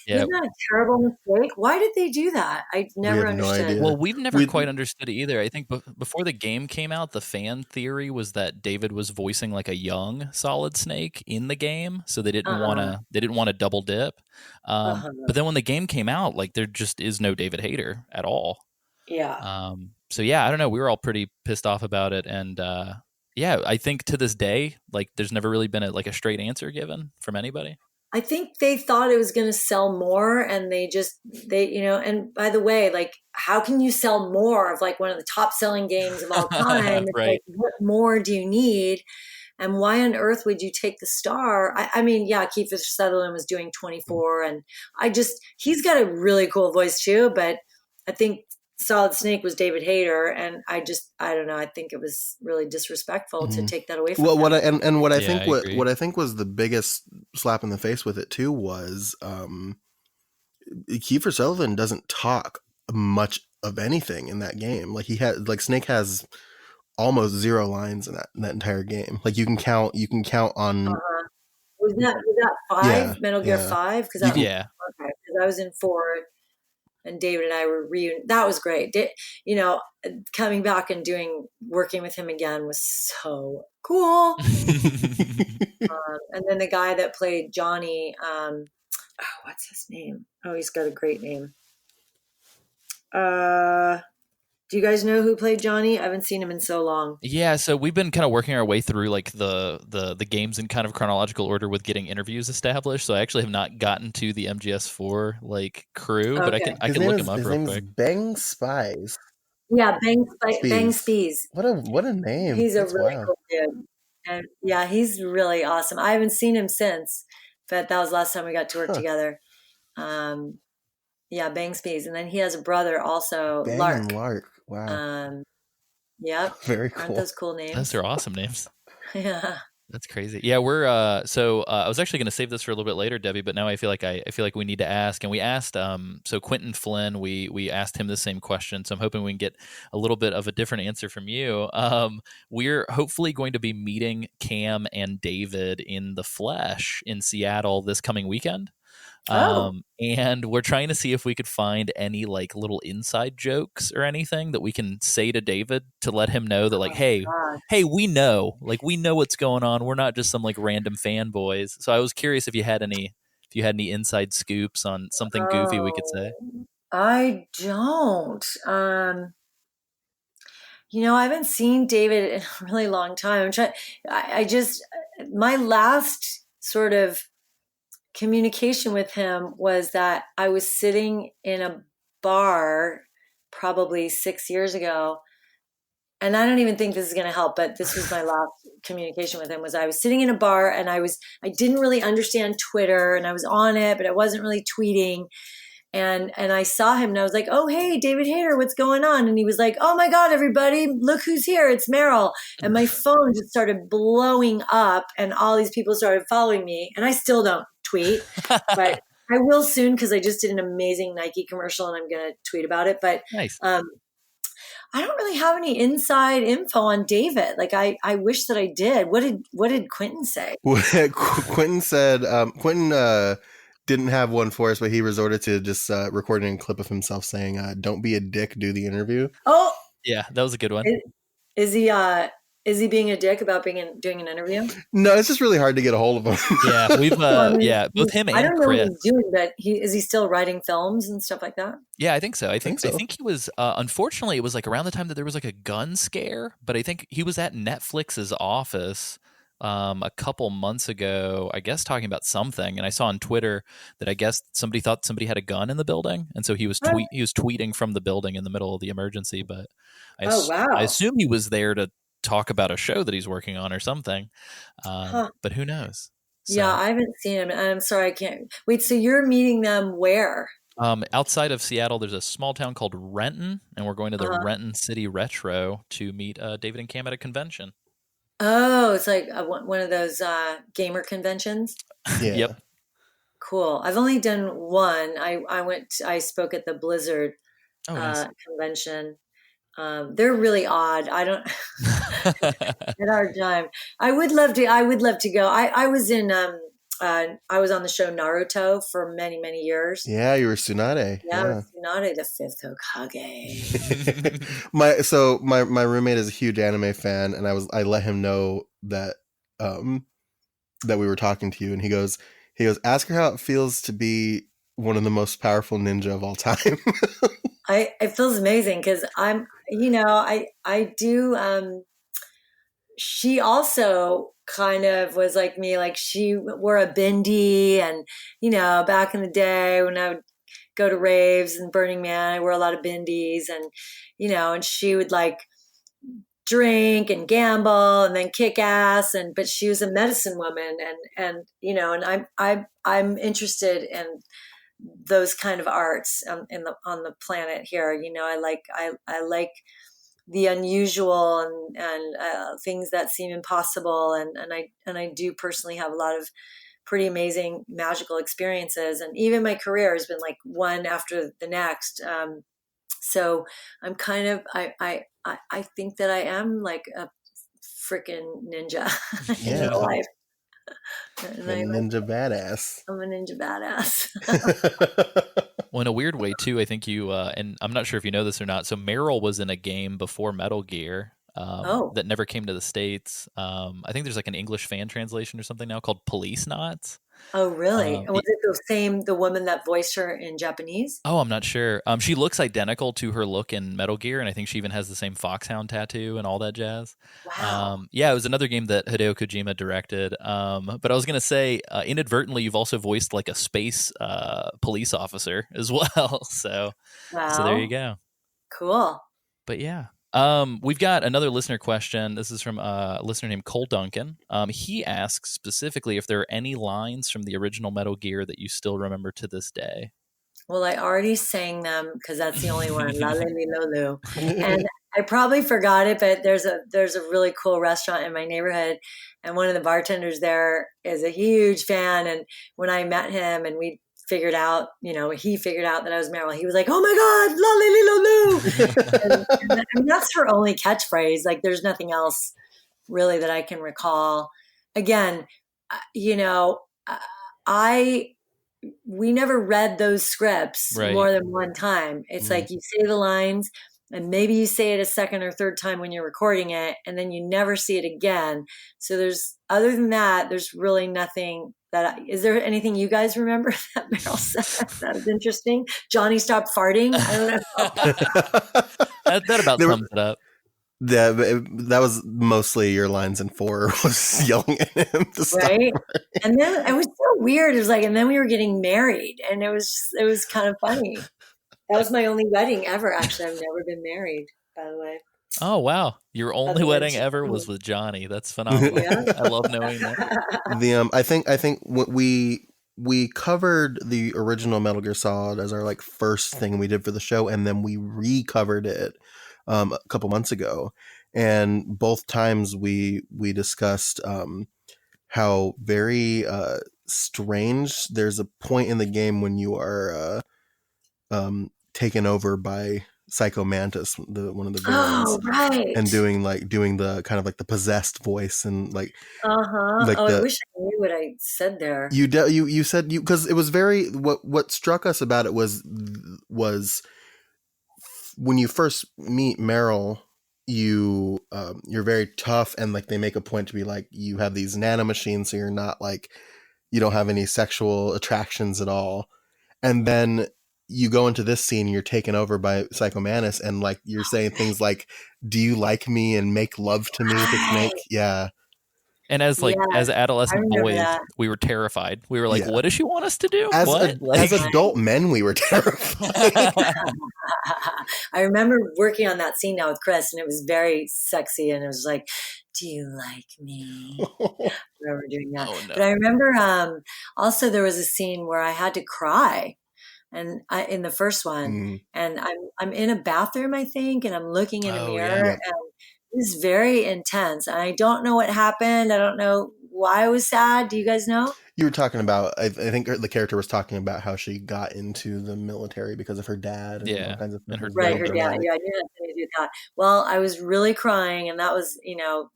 Yeah. Isn't that a terrible mistake? Why did they do that? I never understood. No idea. Well, we've never quite understood it either. I think before the game came out, the fan theory was that David was voicing like a young Solid Snake in the game, so they didn't want to double dip. But then when the game came out, like there just is no David Hayter at all. Yeah. So yeah, I don't know. We were all pretty pissed off about it, and yeah, I think to this day, like there's never really been a straight answer given from anybody. I think they thought it was going to sell more, and they and by the way, like, how can you sell more of like one of the top selling games of all time? Right. Like, what more do you need? And why on earth would you take the star? I mean, yeah, Kiefer Sutherland was doing 24, and he's got a really cool voice too, but I think Solid Snake was David Hayter, and I don't know. I think it was really disrespectful to take that away from him. What I think was the biggest slap in the face with it too was Kiefer Sutherland doesn't talk much of anything in that game. Like Snake has almost 0 lines in that entire game. Like you can count on. Was that 5? Yeah, Metal Gear 5? Because I was in 4. And David and I were that was great. Coming back and working with him again was so cool. And then the guy that played Johnny, what's his name? Oh, he's got a great name. Do you guys know who played Johnny? I haven't seen him in so long. Yeah, so we've been kind of working our way through like the games in kind of chronological order with getting interviews established. So I actually have not gotten to the MGS4 like crew, but I can look him up real quick. Bang Spies. Yeah, Bang Spies. What a name. He's a really cool dude. And yeah, he's really awesome. I haven't seen him since, but that was the last time we got to work together. Yeah, Bang Spies. And then he has a brother also, Lark. Wow. Yep. Very cool. Aren't those cool names? Those are awesome names. Yeah. That's crazy. Yeah, we're I was actually going to save this for a little bit later, Debbie, but now I feel like we need to ask. And we asked so Quentin Flynn, we asked him the same question. So I'm hoping we can get a little bit of a different answer from you. We're hopefully going to be meeting Cam and David in the flesh in Seattle this coming weekend. And we're trying to see if we could find any like little inside jokes or anything that we can say to David to let him know that like, hey, we know what's going on. We're not just some like random fanboys. So I was curious if you had any inside scoops on something goofy we could say. I don't. I haven't seen David in a really long time. My last sort of communication with him was that I was sitting in a bar probably 6 years ago. And I don't even think this is going to help, but this was my last communication with him. Was I was sitting in a bar and I didn't really understand Twitter, and I was on it, but I wasn't really tweeting. And I saw him and I was like, oh, hey, David Hayter, what's going on? And he was like, oh my God, everybody, look who's here. It's Meryl. And my phone just started blowing up and all these people started following me. And I still don't tweet, but I will soon, because I just did an amazing Nike commercial and I'm going to tweet about it. But Nice. I don't really have any inside info on David. Like I wish that I did. What did Quentin say? Quentin said Quentin didn't have one for us, but he resorted to just recording a clip of himself saying, "Don't be a dick, do the interview." Oh, yeah, that was a good one. Is he being a dick about doing an interview? No, it's just really hard to get a hold of him. Yeah, we've both him and Chris. I don't know what he's doing, but is he still writing films and stuff like that? Yeah, I think so. I think so. I think he was. Unfortunately, it was like around the time that there was like a gun scare. But I think he was at Netflix's office a couple months ago, I guess, talking about something. And I saw on Twitter that I guess somebody thought somebody had a gun in the building, and so he was tweeting from the building in the middle of the emergency. But I assume he was there to talk about a show that he's working on or something. But who knows? So, yeah, I haven't seen him. I'm sorry, I can't. Wait, so you're meeting them where? Outside of Seattle, there's a small town called Renton, and we're going to the Renton City Retro to meet David and Cam at a convention. Oh, it's like one of those gamer conventions? Yeah. Yep. Cool. I've only done one. I spoke at the Blizzard convention. They're really odd. I don't at our time. I would love to go. I was in I was on the show Naruto for many, many years. Yeah, you were Tsunade. Yeah, I was Tsunade, the fifth Hokage. my roommate is a huge anime fan, and I let him know that that we were talking to you, and he goes, ask her how it feels to be one of the most powerful ninja of all time. It feels amazing because I'm, I do. She also kind of was like me, like she wore a bindi, and back in the day when I would go to raves and Burning Man, I wore a lot of bindis, and and she would like drink and gamble and then kick ass, but she was a medicine woman, and I'm interested in those kind of arts on the planet here. I like the unusual and things that seem impossible, and I do personally have a lot of pretty amazing magical experiences, and even my career has been like one after the next. So I'm kind of I think that I am like a freaking ninja in real life. Ninja badass. I'm a ninja badass. Well, in a weird way too, I think you and I'm not sure if you know this or not. So Meryl was in a game before Metal Gear that never came to the States. I think there's like an English fan translation or something now called Police Knots. Oh, really? And was it the woman that voiced her in Japanese? Oh, I'm not sure. She looks identical to her look in Metal Gear, and I think she even has the same foxhound tattoo and all that jazz. Wow. Yeah, it was another game that Hideo Kojima directed. But I was going to say, inadvertently, you've also voiced like a space police officer as well. So there you go. Cool. But yeah. We've got another listener question. This is from a listener named Cole Duncan. He asks specifically if there are any lines from the original Metal Gear that you still remember to this day. Well, I already sang them because that's the only one. La li li lo lu. And I probably forgot it, but there's a really cool restaurant in my neighborhood, and one of the bartenders there is a huge fan. And when I met him and we figured out, he figured out that I was Meryl, he was like, "Oh my God, la li li lo lu." and that's her only catchphrase. Like, there's nothing else really that I can recall. Again, we never read those scripts more than one time. It's like you say the lines and maybe you say it a second or third time when you're recording it, and then you never see it again. So other than that, there's really nothing is there anything you guys remember that Meryl said that was interesting? Johnny, stop farting. I don't know. that about sums it up. that was mostly your lines in 4 was yelling at him to stop. Right. And then it was so weird. It was like, and then we were getting married, and it was kind of funny. That was my only wedding ever. Actually, I've never been married, by the way. Oh wow, your only wedding ever was with Johnny. That's phenomenal. Yeah. I love knowing that. I think what we covered the original Metal Gear Solid as our like first thing we did for the show, and then we recovered it a couple months ago, and both times we discussed how very strange. There's a point in the game when you are taken over by Psycho Mantis, one of the villains, Oh, right. and doing the kind of like the possessed voice and like Like I wish I knew what I said there. you said because it was very what struck us about it was when you first meet Meryl, you're very tough, and like they make a point to be like you have these nanomachines, so you're not like you don't have any sexual attractions at all, and then you go into this scene and you're taken over by Psycho Mantis, and like you're saying things like, "Do you like me?" and "Make love to me." Yeah. And as adolescent boys, we were terrified. We were like, "What does she want us to do?" As adult men, we were terrified. I remember working on that scene now with Chris, and it was very sexy, and it was like, "Do you like me?" I remember doing that. Oh, no. But I remember also there was a scene where I had to cry. And in the first one, and I'm in a bathroom, I think, and I'm looking in a mirror, and it was very intense. And I don't know what happened. I don't know why I was sad. Do you guys know? You were talking about, I think the character was talking about how she got into the military because of her dad. And all kinds of things. Right, her dad. Yeah, I knew that to do that. Well, I was really crying, and that was,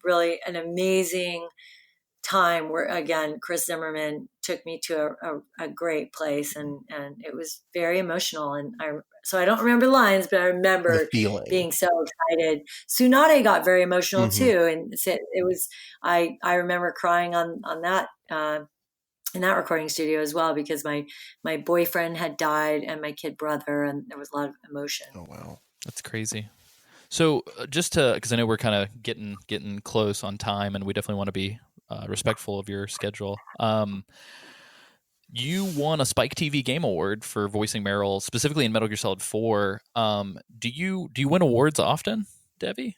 really an amazing time where, again, Chris Zimmerman took me to a great place, and it was very emotional. And so I don't remember the lines, but I remember being so excited. Tsunade got very emotional too. And it was, I remember crying on that, in that recording studio as well, because my boyfriend had died and my kid brother, and there was a lot of emotion. Oh, wow. That's crazy. So just because I know we're kind of getting close on time, and we definitely want to be respectful of your schedule. You won a Spike TV Game Award for voicing Meryl, specifically in Metal Gear Solid 4. Do you win awards often, Debbie?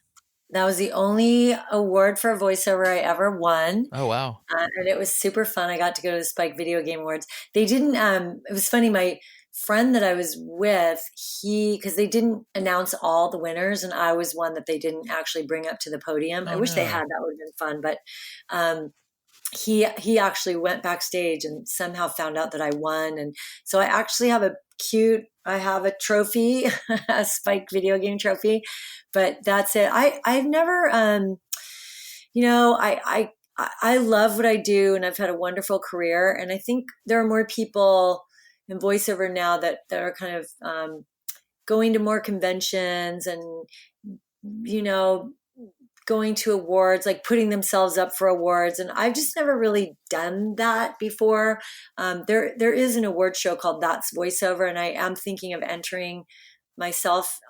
That was the only award for a voiceover I ever won. Oh, wow. And it was super fun. I got to go to the Spike Video Game Awards. They didn't, it was funny. My friend that I was with, because they didn't announce all the winners, and I was one that they didn't actually bring up to the podium. I wish they had. That would have been fun. But he actually went backstage and somehow found out that I won. And so I actually have I have a trophy, a Spike video game trophy, but that's it. I've never, I love what I do, and I've had a wonderful career. And I think there are more people in voiceover now that are kind of going to more conventions and, going to awards, like putting themselves up for awards. And I've just never really done that before. There is an award show called That's Voiceover, and I am thinking of entering myself,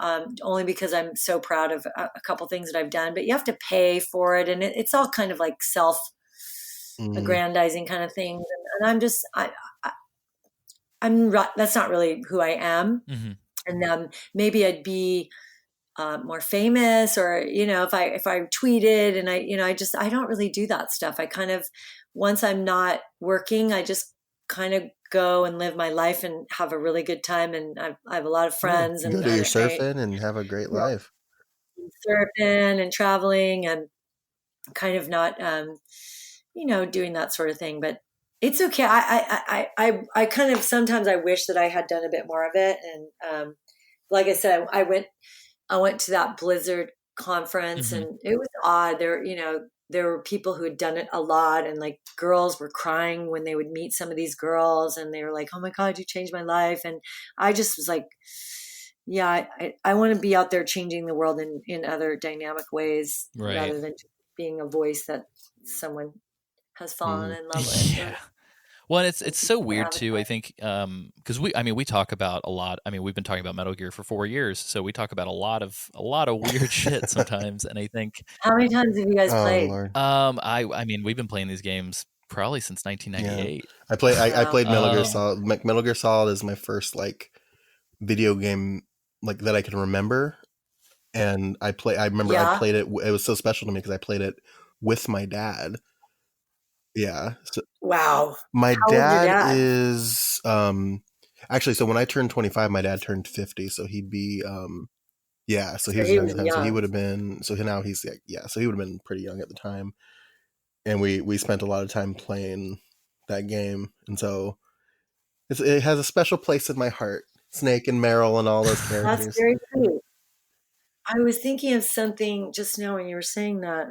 only because I'm so proud of a couple things that I've done. But you have to pay for it, and it's all kind of like self-aggrandizing kind of things. And I'm just, that's not really who I am. Mm-hmm. And maybe I'd be more famous, or if I tweeted, and I don't really do that stuff. I kind of, once I'm not working, I just kind of go and live my life and have a really good time, and I have a lot of friends. And go do your surfing and have a great life. Surfing and traveling, and kind of not doing that sort of thing. But it's okay. I kind of, sometimes I wish that I had done a bit more of it. And like I said, I went to that Blizzard conference, and it was odd. There were people who had done it a lot, and like girls were crying when they would meet some of these girls, and they were like, "Oh my God, you changed my life." And I just was like, yeah, I want to be out there changing the world in other dynamic ways, rather than just being a voice that someone has fallen in love with. Yeah. Well, and it's so People weird have it. too. I think because we talk about a lot. I mean, we've been talking about Metal Gear for 4 years, so we talk about a lot of weird shit sometimes. And I think How many times have you guys Oh played? Lord. I mean we've been playing these games probably since Yeah. 1998. I Wow. played Metal Gear Um, Solid. Metal Gear Solid is my first like video game like that I can remember. And I remember I Yeah. played it. It was so special to me because I played it with my dad. Yeah. So Wow. my How old's your dad dad? is actually, so when I turned 25, my dad turned 50, so he'd be yeah, so he So was he young was at the time. So he young. would have been so now he's like, yeah, so he would have been pretty young at the time. And we spent a lot of time playing that game. And so it has a special place in my heart. Snake and Meryl and all those That's characters. very sweet. I was thinking of something just now when you were saying that,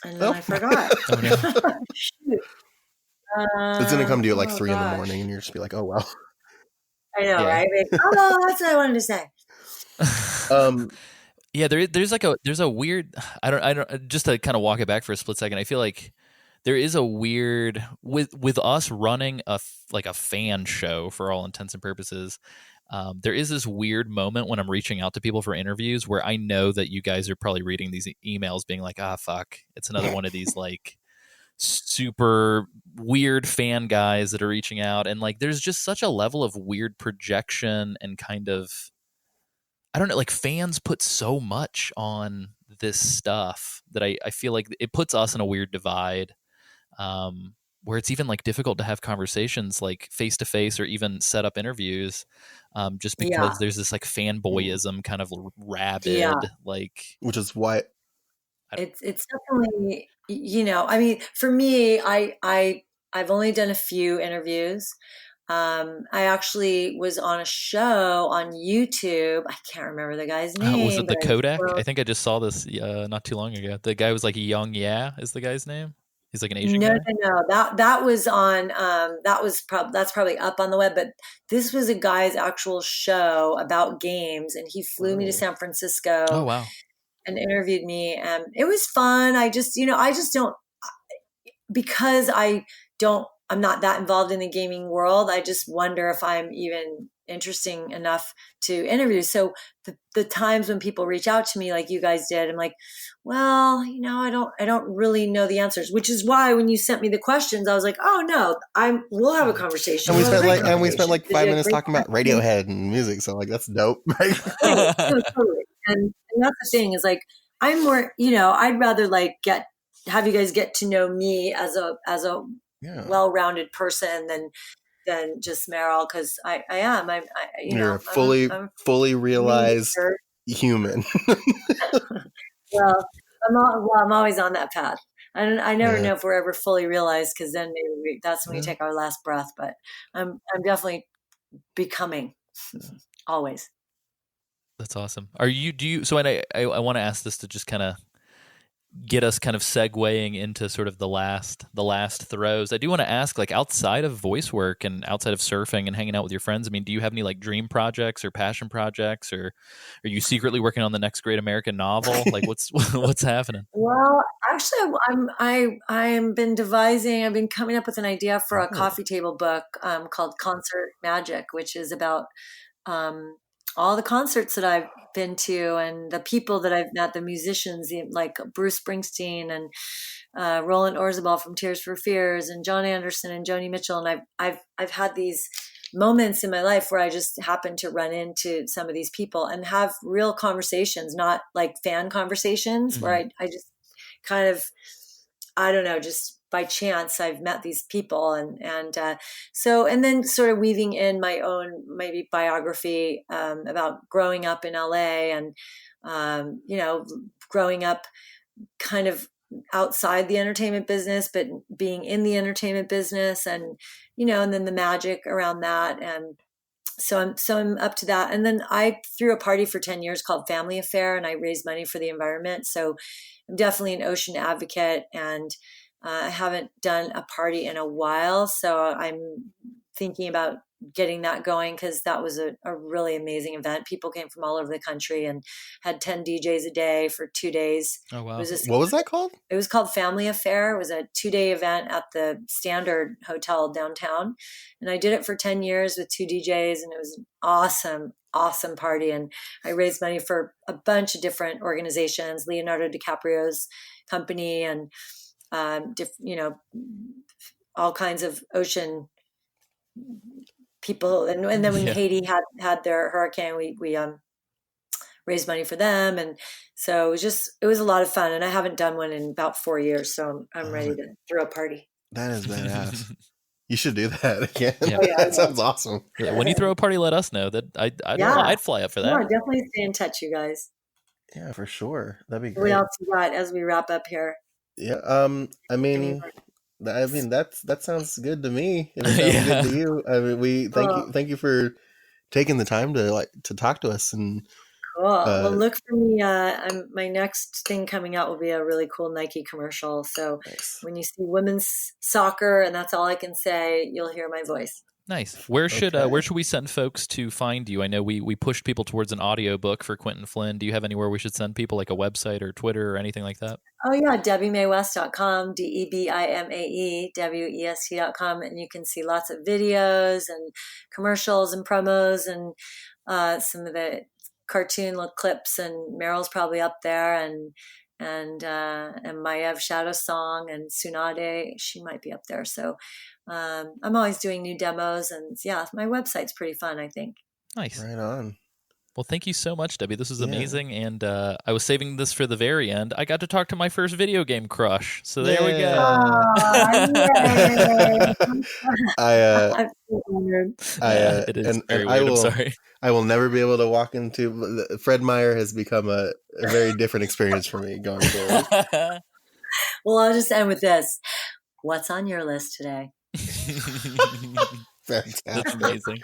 and then Oh. I forgot. oh no. Shoot. It's gonna come to you at like Oh 3 in the morning, gosh. and you're just be like, oh well. I know, Yeah. right? Like, oh, that's what I wanted to say. Um, Yeah, there's a weird I don't just to kind of walk it back for a split second. I feel like there is a weird with us running like a fan show for all intents and purposes. There is this weird moment when I'm reaching out to people for interviews where I know that you guys are probably reading these emails being like, ah, fuck, it's another one of these like super weird fan guys that are reaching out. And like, there's just such a level of weird projection and kind of, I don't know, like fans put so much on this stuff that I feel like it puts us in a weird divide where it's even like difficult to have conversations like face to face or even set up interviews just Yeah. because there's this like fanboyism kind of Yeah. rabid like which is why It's definitely, I mean, for me, I've only done a few interviews. I actually was on a show on YouTube. I can't remember the guy's was name, it but the I was Kodak? I close. think I just saw this not too long ago. The guy was like Young Yeah is the guy's name. He's like an Asian No, guy. no, no. That was on that's probably up on the web, but this was a guy's actual show about games, and he flew me to oh, San Oh Francisco wow. and interviewed me, and it was fun. I just don't, because I'm not that involved in the gaming world. I just wonder if I'm even interesting enough to interview. So the times when people reach out to me like you guys did, I'm like, well, I don't really know the answers, which is why when you sent me the questions, I was like, oh no, we'll have a conversation. and We'll have a great we spent conversation like because you five had minutes great talking about questions. Radiohead and music, so like that's dope, right? Right. No, totally. And that's the thing is like, I'm more, I'd rather like have you guys get to know me as a Yeah, well-rounded person than just Meryl. Cause I am, you're a I'm fully a mean realized nerd. human. Well, I'm always on that path. I never Yeah, know if we're ever fully realized, cause then maybe that's when we yeah. take our last breath, but I'm definitely becoming always. That's awesome. Are you do you so and I want to ask this to just kind of get us kind of segueing into sort of the last throws. I do want to ask, like outside of voice work and outside of surfing and hanging out with your friends, I mean, do you have any like dream projects or passion projects, or are you secretly working on the next great American novel? Like what's what's happening? Well, actually, I've been coming up with an idea for a Oh, coffee table book called Concert Magic, which is about um, all the concerts that I've been to and the people that I've met, the musicians like Bruce Springsteen and Roland Orzabal from Tears for Fears and John Anderson and Joni Mitchell, and I've had these moments in my life where I just happen to run into some of these people and have real conversations, not like fan conversations where Hmm. I just kind of, I don't know, just by chance I've met these people, and then sort of weaving in my own maybe biography about growing up in LA and growing up kind of outside the entertainment business, but being in the entertainment business, and then the magic around that. And so I'm up to that. And then I threw a party for 10 years called Family Affair, and I raised money for the environment. So I'm definitely an ocean advocate, and I haven't done a party in a while. So I'm thinking about getting that going, because that was a really amazing event. People came from all over the country and had 10 DJs a day for 2 days. Oh, wow. What was that called? It was called Family Affair. It was a 2-day event at the Standard Hotel downtown. And I did it for 10 years with 2 DJs, and it was an awesome party. And I raised money for a bunch of different organizations, Leonardo DiCaprio's company, and, all kinds of ocean people. And then when Haiti had their hurricane, we raised money for them. And so it was a lot of fun. And I haven't done one in about 4 years. So I'm ready to throw a party. That is badass. You should do that again. Yeah. That sounds awesome. Yeah, when you throw a party, let us know. That I'd fly up for that. Yeah, definitely stay in touch, you guys. Yeah, for sure. That'd be great. What else you got as we wrap up here? Yeah. That sounds good to me. If it sounds good to you. I mean, thank you for taking the time to talk to us. And cool. Well, look for me. My next thing coming out will be a really cool Nike commercial. So nice. When you see women's soccer, and that's all I can say, you'll hear my voice. Nice. Where should we send folks to find you? I know we pushed people towards an audiobook for Quentin Flynn. Do you have anywhere we should send people, like a website or Twitter or anything like that? Oh yeah, DebiMaeWest.com, DebiMae, WEST.com, and you can see lots of videos and commercials and promos and some of the cartoon little clips, and Meryl's probably up there, and Mayev Shadow Song, and Tsunade, she might be up there. So I'm always doing new demos, and yeah, my website's pretty fun, I think. Nice. Right on. Well, thank you so much, Debbie. This was amazing, and I was saving this for the very end. I got to talk to my first video game crush, so there we go. It is very weird. I'm sorry. I will never be able to walk into. Fred Meyer has become a very different experience for me going forward. Well, I'll just end with this. What's on your list today? Fantastic. That's amazing.